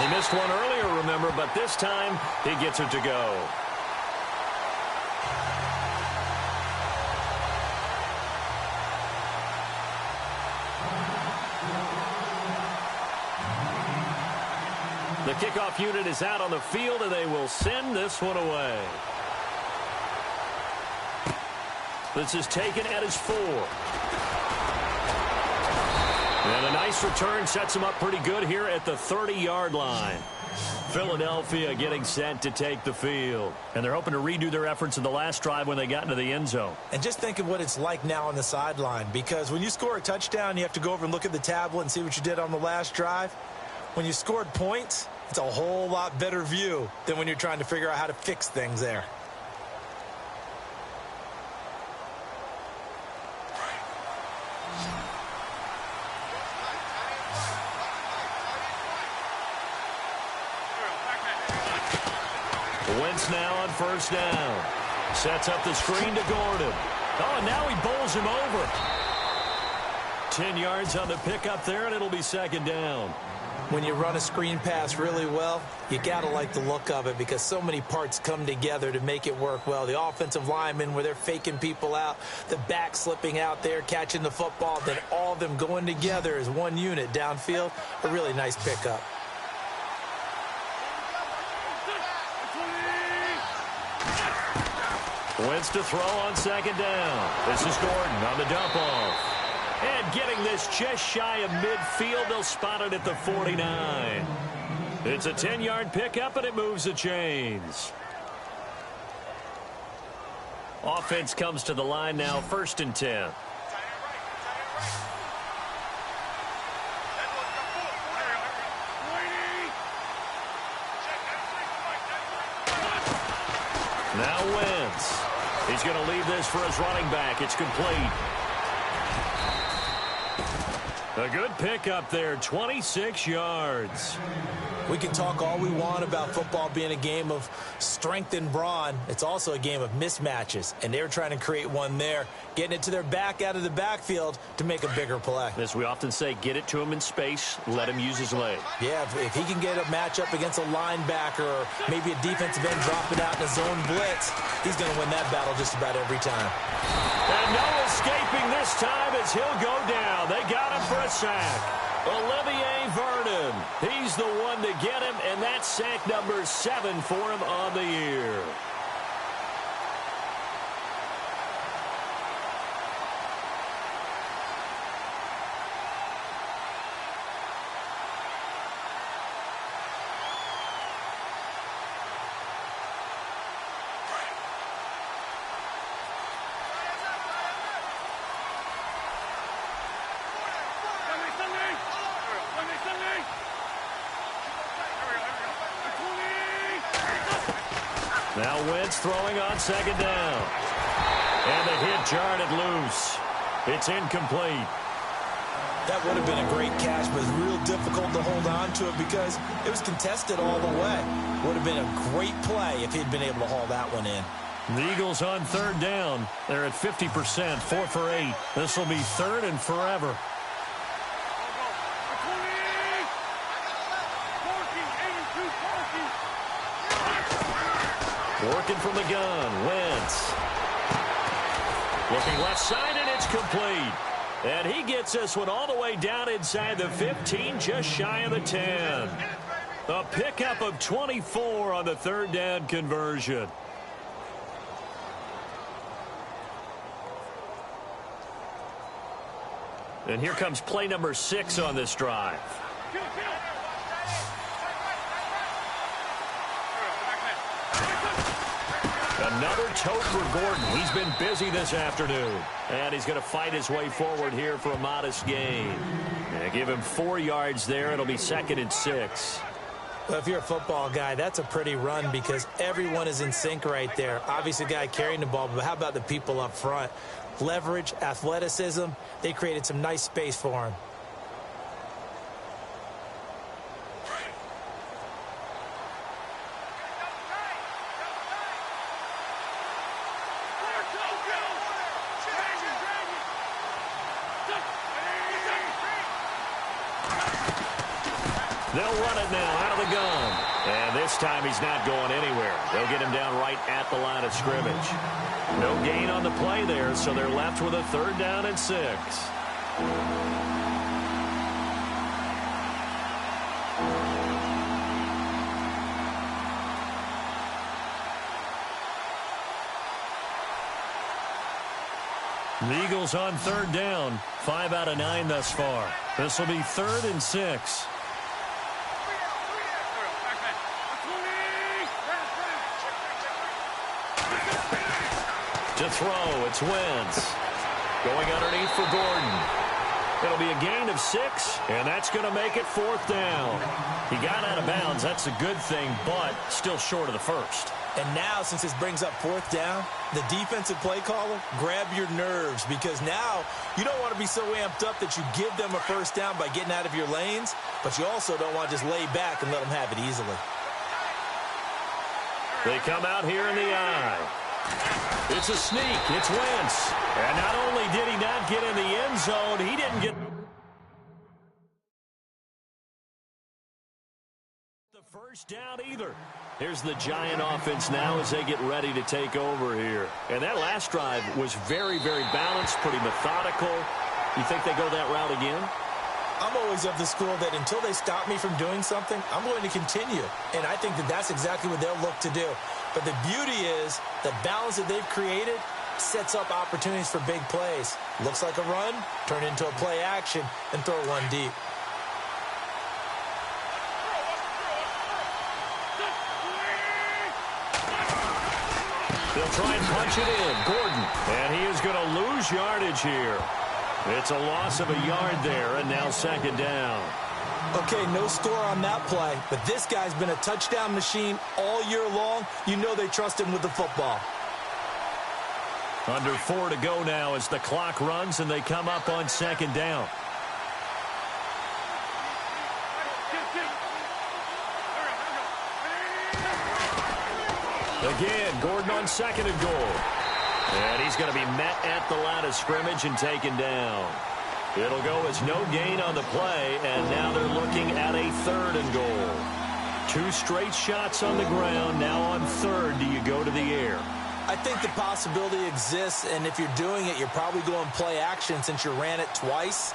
He missed one earlier, remember, but this time he gets it to go. The kickoff unit is out on the field, and they will send this one away. This is taken at his 4. And a nice return sets him up pretty good here at the 30-yard line. Philadelphia getting set to take the field. And they're hoping to redo their efforts in the last drive when they got into the end zone. And just think of what it's like now on the sideline, because when you score a touchdown, you have to go over and look at the tablet and see what you did on the last drive. When you scored points, it's a whole lot better view than when you're trying to figure out how to fix things there. Wentz now on 1st down. Sets up the screen to Gordon. Oh, and now he bowls him over. 10 yards on the pickup there, and it'll be 2nd down. When you run a screen pass really well, you got to like the look of it because so many parts come together to make it work well. The offensive linemen, where they're faking people out, the back slipping out there, catching the football, then all of them going together as one unit downfield. A really nice pickup. Wentz to throw on 2nd down. This is Gordon on the dump off. And getting this just shy of midfield, they'll spot it at the 49. It's a 10-yard pickup, and it moves the chains. Offense comes to the line now, 1st and 10. Now Wentz. He's going to leave this for his running back. It's complete. A good pickup there, 26 yards. We can talk all we want about football being a game of strength and brawn. It's also a game of mismatches, and they're trying to create one there, getting it to their back out of the backfield to make a bigger play. As we often say, get it to him in space, let him use his leg. Yeah, if he can get a matchup against a linebacker or maybe a defensive end dropping out in a zone blitz, he's going to win that battle just about every time. And no escaping this time as he'll go down. They got him for a sack. Olivier Vernon, he's the one to get him, and that's sack number 7 for him on the year. Now Wentz throwing on 2nd down. And the hit jarred it loose. It's incomplete. That would have been a great catch, but it's real difficult to hold on to it because it was contested all the way. Would have been a great play if he'd been able to haul that one in. The Eagles on third down. They're at 50%, 4 for 8. This will be third and forever. Working from the gun, Wentz. Looking left side, and it's complete. And he gets this one all the way down inside the 15, just shy of the 10. A pickup of 24 on the third down conversion. And here comes play number 6 on this drive. Another tote for Gordon. He's been busy this afternoon. And he's going to fight his way forward here for a modest gain. And give him 4 yards there. It'll be 2nd and 6. Well, if you're a football guy, that's a pretty run because everyone is in sync right there. Obviously, the guy carrying the ball, but how about the people up front? Leverage, athleticism, they created some nice space for him. They'll run it now out of the gun. And this time he's not going anywhere. They'll get him down right at the line of scrimmage. No gain on the play there, so they're left with a 3rd down and 6. The Eagles on 3rd down. 5 out of 9 thus far. This will be 3rd and 6. To throw, it's Wentz. Going underneath for Gordon. It'll be a gain of 6, and that's going to make it 4th down. He got out of bounds. That's a good thing, but still short of the first. And now, since this brings up 4th down, the defensive play caller, grab your nerves because now you don't want to be so amped up that you give them a 1st down by getting out of your lanes, but you also don't want to just lay back and let them have it easily. They come out here in the eye. It's a sneak. It's Wentz. And not only did he not get in the end zone, he didn't get the 1st down either. Here's the Giant offense now as they get ready to take over here. And that last drive was very, very balanced, pretty methodical. You think they go that route again? I'm always of the school that until they stop me from doing something, I'm going to continue. And I think that that's exactly what they'll look to do. But the beauty is the balance that they've created sets up opportunities for big plays. Looks like a run, turn into a play action, and throw one deep. They'll try and punch it in. Gordon. And he is going to lose yardage here. It's a loss of a yard there, and now 2nd down. Okay, no score on that play, but this guy's been a touchdown machine all year long. You know they trust him with the football. Under 4 to go now as the clock runs, and they come up on 2nd down. Again, Gordon on 2nd and goal. And he's going to be met at the line of scrimmage and taken down. It'll go as no gain on the play, and now they're looking at a 3rd and goal. 2 straight shots on the ground. Now on 3rd, do you go to the air? I think the possibility exists, and if you're doing it, you're probably going play action since you ran it twice.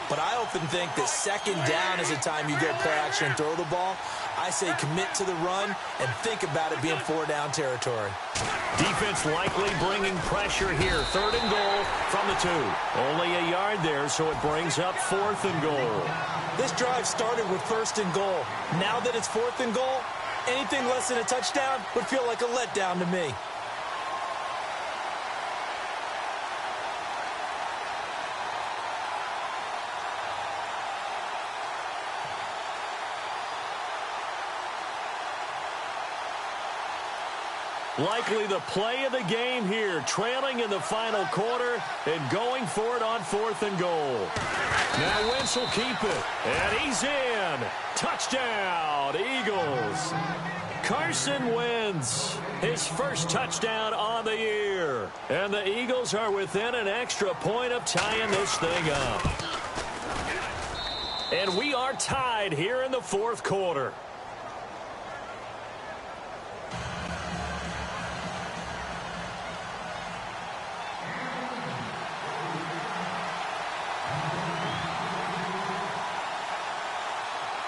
But I often think that 2nd down is the time you go play action and throw the ball. I say commit to the run and think about it being 4-down territory. Defense likely bringing pressure here. 3rd and goal from the 2. Only a yard there, so it brings up 4th and goal. This drive started with 1st and goal. Now that it's 4th and goal, anything less than a touchdown would feel like a letdown to me. Likely the play of the game here, trailing in the final quarter and going for it on 4th and goal. Now Wentz will keep it, and he's in. Touchdown, Eagles. Carson Wentz, his first touchdown on the year. And the Eagles are within an extra point of tying this thing up. And we are tied here in the 4th quarter.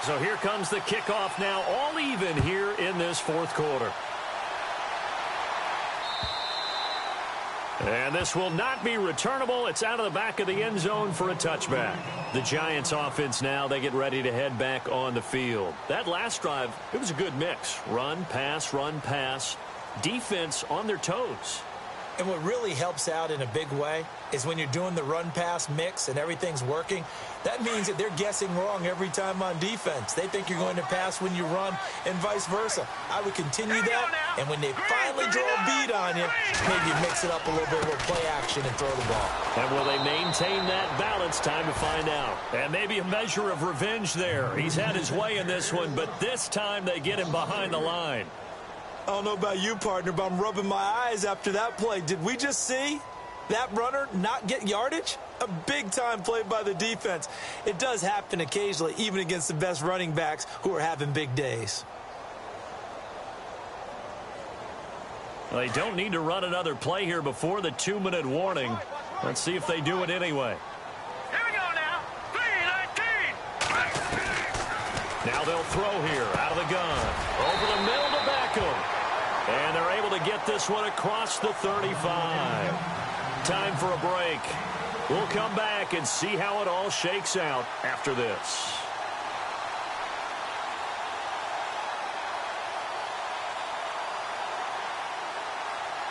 So here comes the kickoff now, all even here in this 4th quarter. And this will not be returnable. It's out of the back of the end zone for a touchback. The Giants offense now, they get ready to head back on the field. That last drive, it was a good mix. Run, pass, defense on their toes. And what really helps out in a big way is when you're doing the run-pass mix and everything's working, that means that they're guessing wrong every time on defense. They think you're going to pass when you run and vice versa. I would continue that, and when they finally draw a beat on you, maybe mix it up a little bit with play action and throw the ball. And will they maintain that balance? Time to find out. And maybe a measure of revenge there. He's had his way in this one, but this time they get him behind the line. I don't know about you, partner, but I'm rubbing my eyes after that play. Did we just see that runner not get yardage? A big-time play by the defense. It does happen occasionally, even against the best running backs who are having big days. Well, they don't need to run another play here before the 2-minute warning. Let's see if they do it anyway. Here we go now. 3-19. Now they'll throw here out of the gun. Over the middle to Beckham. And they're able to get this one across the 35. Time for a break. We'll come back and see how it all shakes out after this.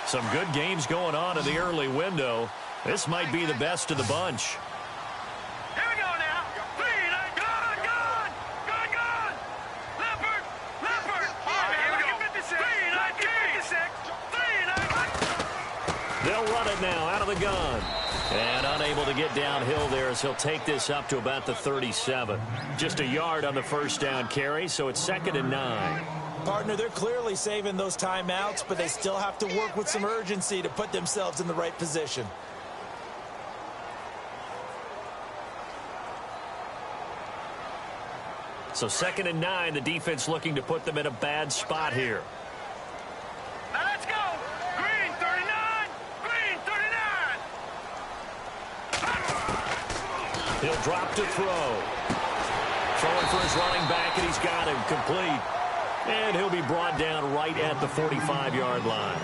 Some good games going on in the early window. This might be the best of the bunch. Here we go now. 3-19. Gone. Leopard. Here we go. 3-19. They'll run it now out of the gun. And unable to get downhill there as he'll take this up to about the 37. Just a yard on the first down carry, so it's 2nd and 9. Partner, they're clearly saving those timeouts, but they still have to work with some urgency to put themselves in the right position. So 2nd and 9, the defense looking to put them in a bad spot here. Now let's go. Green 39. He'll drop to throw. Throwing for his running back, and he's got him complete. And he'll be brought down right at the 45-yard line.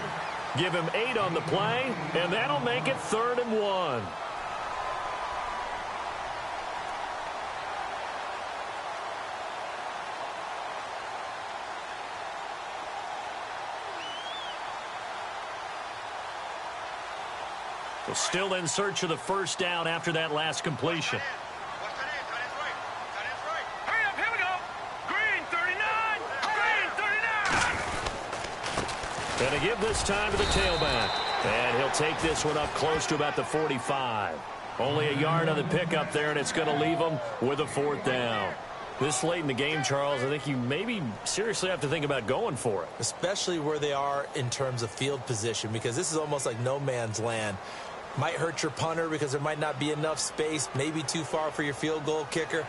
Give him 8 on the play, and that'll make it 3rd and 1. So still in search of the first down after that last completion. Hurry up, here we go. Green 39. And to give this time to the tailback. And he'll take this one up close to about the 45. Only a yard on the pickup there, and it's going to leave him with a 4th down. This late in the game, Charles, I think you maybe seriously have to think about going for it. Especially where they are in terms of field position, because this is almost like no man's land. Might hurt your punter because there might not be enough space, maybe too far for your field goal kicker.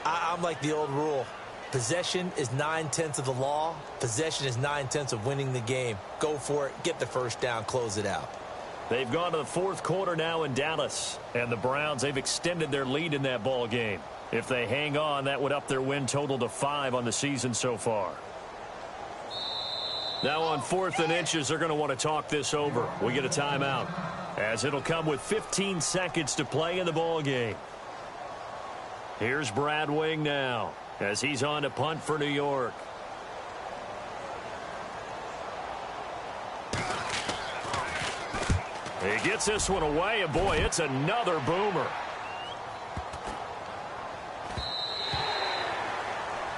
I'm like the old rule. Possession is 9/10 of the law. Possession is 9/10 of winning the game. Go for it. Get the first down. Close it out. They've gone to the 4th quarter now in Dallas. And the Browns, they've extended their lead in that ball game. If they hang on, that would up their win total to 5 on the season so far. Now on 4th and inches, they're going to want to talk this over. We get a timeout, as it'll come with 15 seconds to play in the ball game. Here's Brad Wing now, as he's on to punt for New York. He gets this one away, and boy, it's another boomer.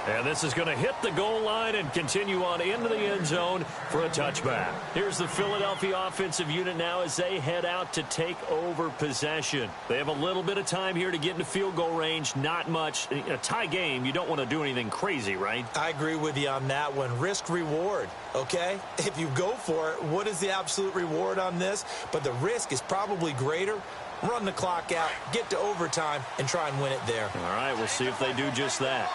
And this is going to hit the goal line and continue on into the end zone for a touchback. Here's the Philadelphia offensive unit now as they head out to take over possession. They have a little bit of time here to get into field goal range, not much. In a tie game, you don't want to do anything crazy, right? I agree with you on that one. Risk-reward, okay? If you go for it, what is the absolute reward on this? But the risk is probably greater. Run the clock out, get to overtime, and try and win it there. All right, we'll see if they do just that.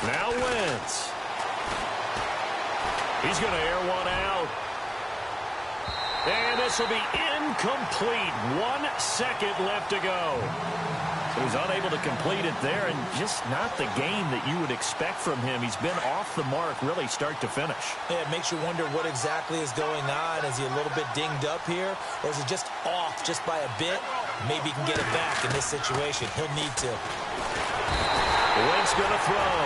Now Wentz. He's going to air one out. And this will be incomplete. 1 second left to go. So he's unable to complete it there, and just not the game that you would expect from him. He's been off the mark really start to finish. Yeah, it makes you wonder what exactly is going on. Is he a little bit dinged up here, or is he just off just by a bit? Maybe he can get it back in this situation. He'll need to. Wentz going to throw.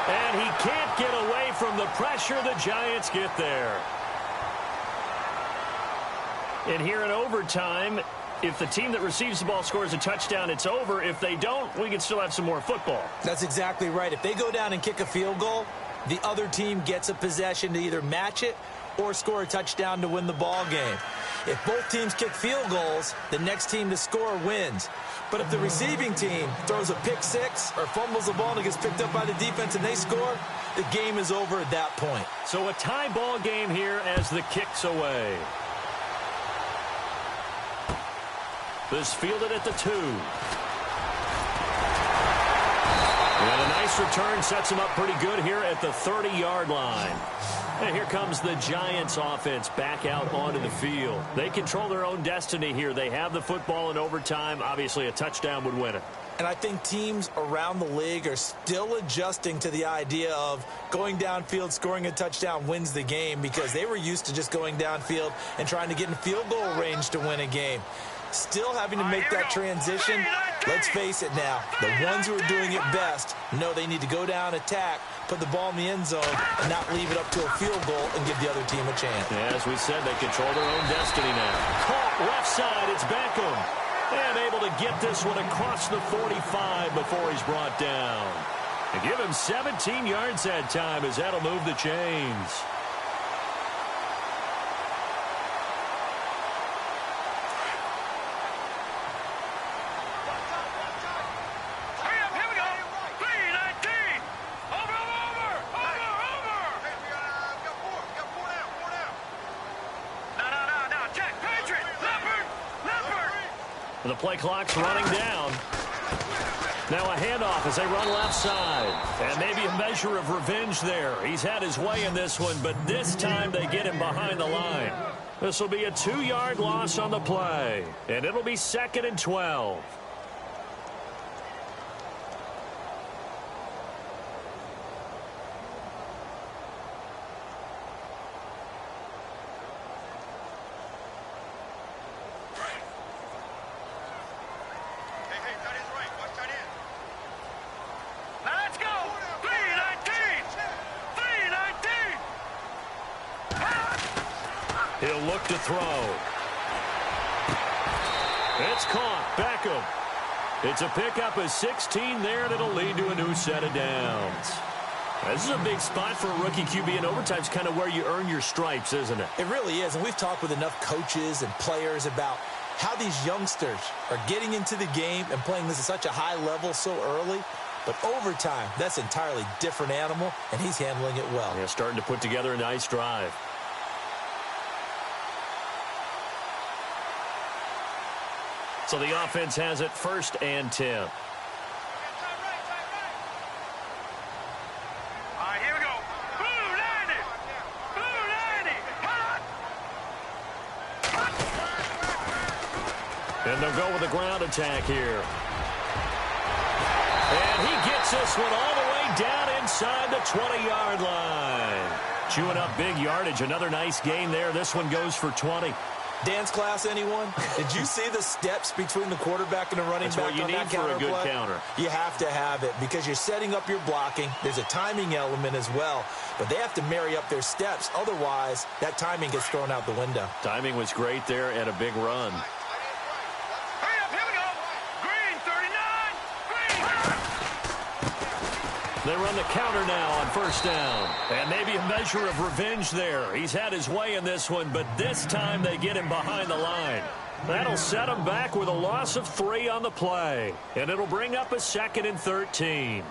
And he can't get away from the pressure. The Giants get there. And here in overtime, if the team that receives the ball scores a touchdown, it's over. If they don't, we can still have some more football. That's exactly right. If they go down and kick a field goal, the other team gets a possession to either match it or score a touchdown to win the ball game. If both teams kick field goals, the next team to score wins. But if the receiving team throws a pick six or fumbles the ball and it gets picked up by the defense and they score, the game is over at that point. So a tie ball game here as the kick's away. This fielded at the 2. And a nice return sets him up pretty good here at the 30-yard line. And here comes the Giants offense back out onto the field. They control their own destiny here. They have the football in overtime. Obviously, a touchdown would win it. And I think teams around the league are still adjusting to the idea of going downfield, scoring a touchdown wins the game, because they were used to just going downfield and trying to get in field goal range to win a game. Still having to make that transition. Let's face it now, the ones who are doing it best know they need to go down, attack, put the ball in the end zone, and not leave it up to a field goal and give the other team a chance. Yeah, as we said, they control their own destiny now. Caught left side, it's Beckham. And able to get this one across the 45 before he's brought down. And give him 17 yards that time as that'll move the chains. The play clock's running down. Now a handoff as they run left side. And maybe a measure of revenge there. He's had his way in this one, but this time they get him behind the line. This will be a 2-yard loss on the play. And it'll be 2nd and 12. He'll look to throw. It's caught. Beckham. It's a pickup of 16 there, and it'll lead to a new set of downs. This is a big spot for a rookie QB, and overtime's kind of where you earn your stripes, isn't it? It really is, and we've talked with enough coaches and players about how these youngsters are getting into the game and playing this at such a high level so early. But overtime, that's an entirely different animal, and he's handling it well. Yeah, starting to put together a nice drive. So the offense has it 1st and 10. All right, here we go. Blue 90. Blue 90. And they'll go with a ground attack here. And he gets this one all the way down inside the 20-yard line. Chewing up big yardage. Another nice gain there. This one goes for 20. Dance class, anyone? Did you see the steps between the quarterback and the running back on that counter play? That's what you need for a good counter. You have to have it because you're setting up your blocking. There's a timing element as well, but they have to marry up their steps. Otherwise, that timing gets thrown out the window. Timing was great there and a big run. Hurry up, here we go. Green, 39. Green. They run the counter now on first down. And maybe a measure of revenge there. He's had his way in this one, but this time they get him behind the line. That'll set him back with a loss of 3 on the play. And it'll bring up a 2nd and 13.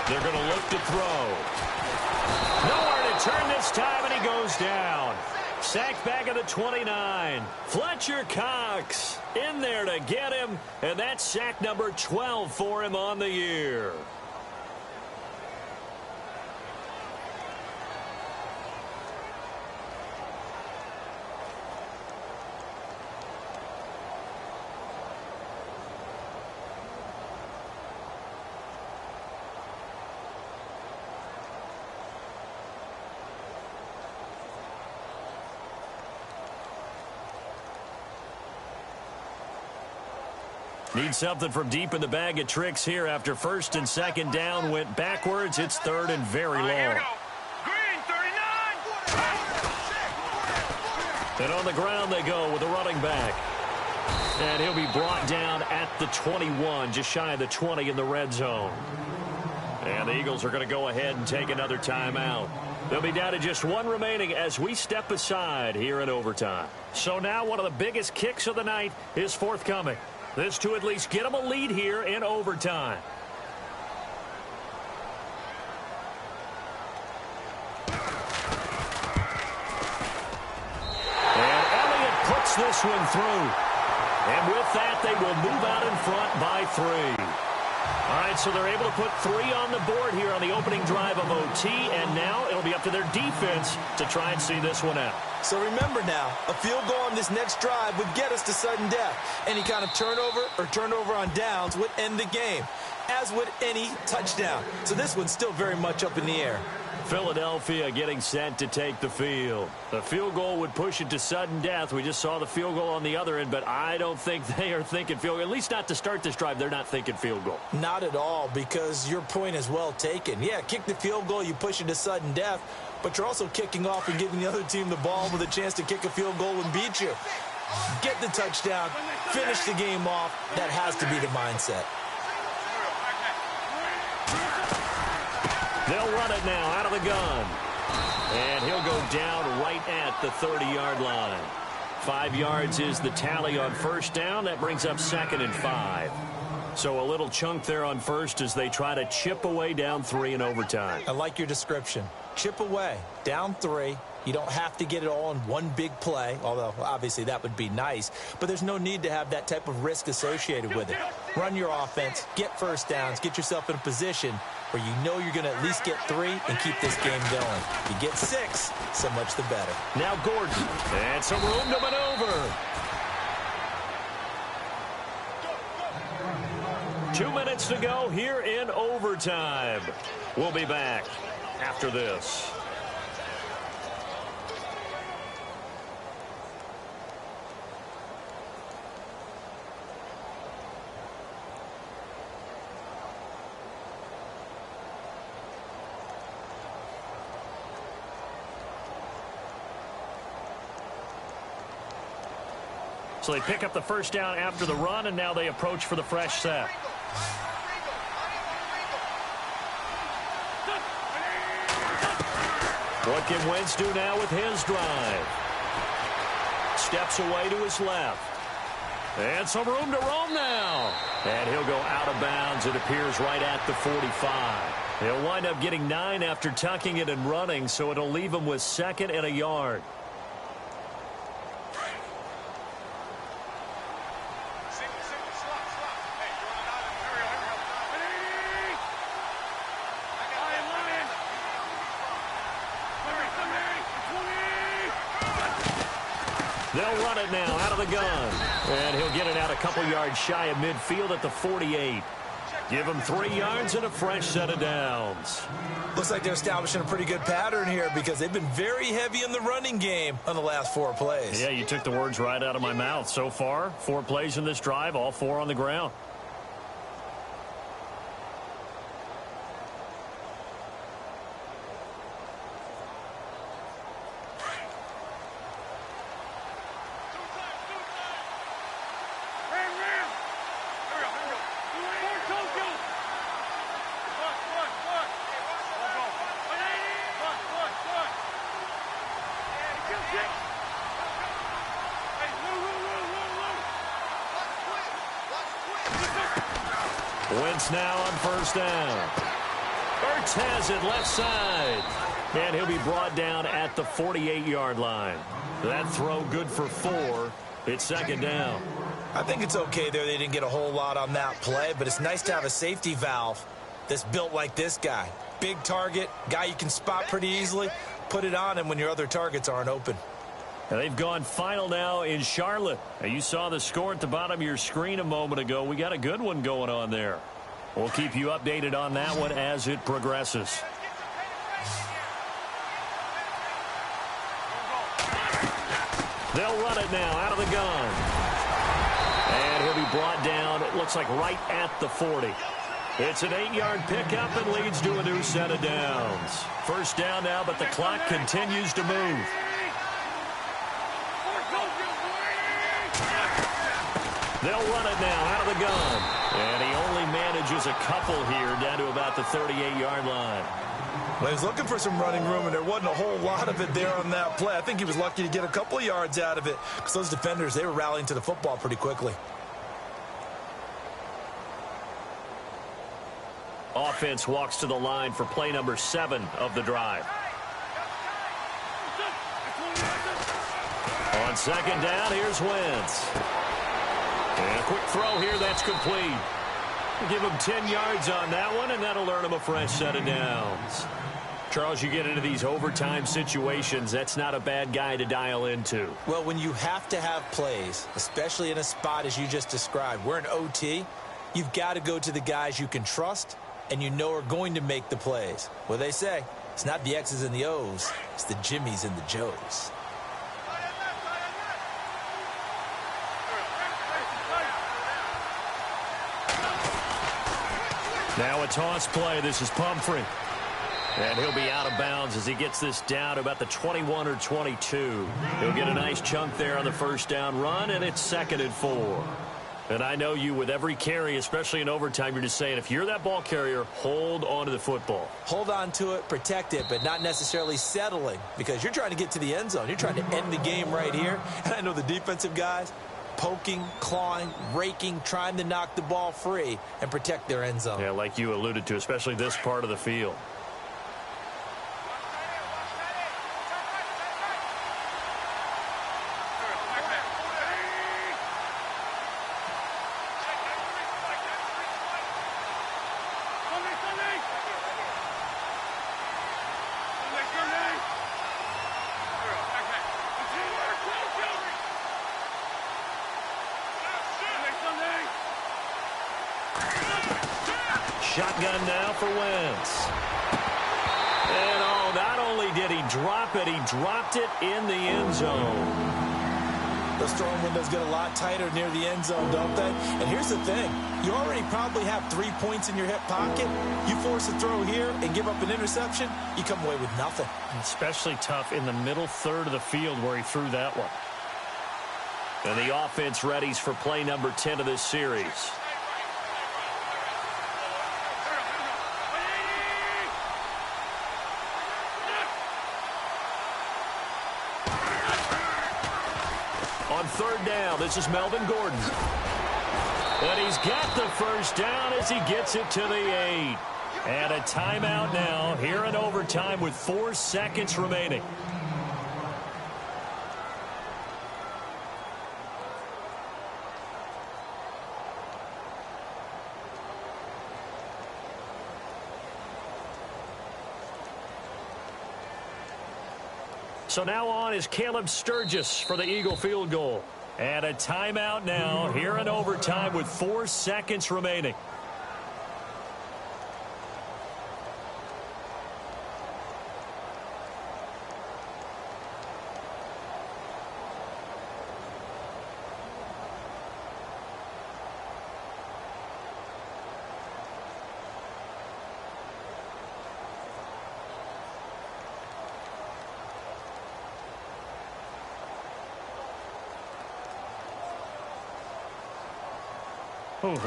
They're going to look to throw. Nowhere to turn this time, and he goes down. Sacked back at the 29. Fletcher Cox in there to get him, and that's sack number 12 for him on the year. Need something from deep in the bag of tricks here after 1st and 2nd down went backwards. It's 3rd and very long. Here we go. Green, 39. And on the ground they go with the running back. And he'll be brought down at the 21, just shy of the 20 in the red zone. And the Eagles are going to go ahead and take another timeout. They'll be down to just 1 remaining as we step aside here in overtime. So now one of the biggest kicks of the night is forthcoming. This to at least get them a lead here in overtime. And Elliott puts this one through. And with that, they will move out in front by 3. All right, so they're able to put 3 on the board here on the opening drive of OT, and now it'll be up to their defense to try and see this one out. So remember now, a field goal on this next drive would get us to sudden death. Any kind of turnover or turnover on downs would end the game, as would any touchdown. So this one's still very much up in the air. Philadelphia getting set to take the field. The field goal would push it to sudden death. We just saw the field goal on the other end, but I don't think they are thinking field goal. At least not to start this drive. They're not thinking field goal. Not at all, because your point is well taken. Yeah, kick the field goal, you push it to sudden death, but you're also kicking off and giving the other team the ball with a chance to kick a field goal and beat you. Get the touchdown, finish the game off. That has to be the mindset. They'll run it now out of the gun. And he'll go down right at the 30-yard line. 5 yards is the tally on first down. That brings up 2nd and 5. So a little chunk there on first as they try to chip away down 3 in overtime. I like your description. Chip away, down 3. You don't have to get it all in one big play, although obviously that would be nice. But there's no need to have that type of risk associated with it. Run your offense, get first downs, get yourself in a position where you know you're going to at least get 3 and keep this game going. If you get 6, so much the better. Now Gordon, and some room to maneuver. 2 minutes to go here in overtime. We'll be back after this. So they pick up the first down after the run, and now they approach for the fresh set. What can Wentz do now with his drive? Steps away to his left. And some room to roam now. And he'll go out of bounds, it appears, right at the 45. He'll wind up getting 9 after tucking it and running, so it'll leave him with 2nd and a yard. They'll run it now out of the gun. And he'll get it out a couple yards shy of midfield at the 48. Give him 3 yards and a fresh set of downs. Looks like they're establishing a pretty good pattern here because they've been very heavy in the running game on the last 4 plays. Yeah, you took the words right out of my mouth. So far, 4 plays in this drive, all 4 on the ground. Wentz now on first down. Ertz has it left side. And he'll be brought down at the 48-yard line. That throw good for 4. It's 2nd down. I think it's okay there. They didn't get a whole lot on that play, but it's nice to have a safety valve that's built like this guy. Big target, guy you can spot pretty easily. Put it on him when your other targets aren't open. And they've gone final now in Charlotte. Now, you saw the score at the bottom of your screen a moment ago. We got a good one going on there. We'll keep you updated on that one as it progresses. They'll run it now out of the gun. And he'll be brought down, it looks like right at the 40. It's an 8-yard pickup and leads to a new set of downs. First down now, but the clock continues to move. They'll run it now out of the gun. And he only manages a couple here down to about the 38-yard line. Well, he was looking for some running room, and there wasn't a whole lot of it there on that play. I think he was lucky to get a couple of yards out of it because those defenders, they were rallying to the football pretty quickly. Offense walks to the line for play number 7 of the drive. On 2nd down, here's Wentz. And a quick throw here, that's complete. Give him 10 yards on that one, and that'll earn him a fresh set of downs. Charles, you get into these overtime situations, that's not a bad guy to dial into. Well, when you have to have plays, especially in a spot as you just described, we're in OT, you've got to go to the guys you can trust and you know are going to make the plays. Well, they say, it's not the X's and the O's, it's the Jimmies and the Joes. Now a toss play. This is Pumphrey. And he'll be out of bounds as he gets this down to about the 21 or 22. He'll get a nice chunk there on the first down run, and it's 2nd and 4. And I know you, with every carry, especially in overtime, you're just saying, if you're that ball carrier, hold on to the football. Hold on to it, protect it, but not necessarily settling because you're trying to get to the end zone. You're trying to end the game right here. And I know the defensive guys, poking, clawing, raking, trying to knock the ball free and protect their end zone. Yeah, like you alluded to, especially this part of the field. Shotgun now for Wentz. And not only did he drop it, he dropped it in the end zone. Those throwing windows get a lot tighter near the end zone, don't they? And here's the thing. You already probably have 3 points in your hip pocket. You force a throw here and give up an interception, you come away with nothing. Especially tough in the middle third of the field where he threw that one. And the offense readies for play number 10 of this series. On 3rd down, this is Melvin Gordon. And he's got the first down as he gets it to the 8. And a timeout now here in overtime with 4 seconds remaining. So now on is Caleb Sturgis for the Eagle field goal. And a timeout now here in overtime with 4 seconds remaining.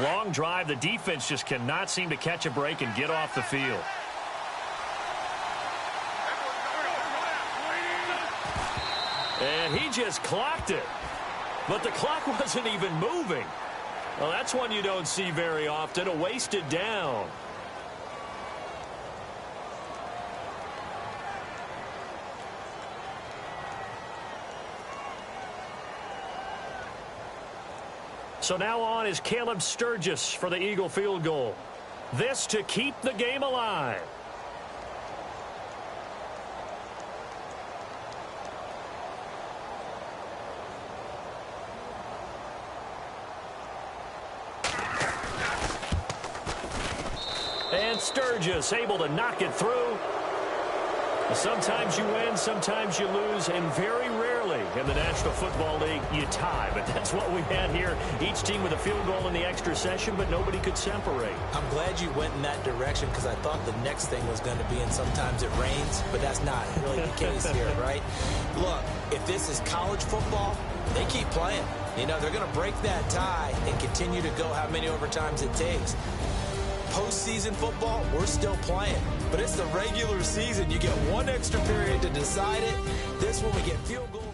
Long drive. The defense just cannot seem to catch a break and get off the field. And he just clocked it. But the clock wasn't even moving. Well, that's one you don't see very often. A wasted down. So now on is Caleb Sturgis for the Eagle field goal. This to keep the game alive. And Sturgis able to knock it through. Sometimes you win, sometimes you lose, and very rarely in the National Football League you tie. But that's what we had here. Each team with a field goal in the extra session, but nobody could separate. I'm glad you went in that direction because I thought the next thing was going to be, and sometimes it rains, but that's not really the case here, right? Look, if this is college football, they keep playing. You know, they're going to break that tie and continue to go how many overtimes it takes. Postseason football, we're still playing. But it's the regular season. You get one extra period to decide it. This one, we get field goal.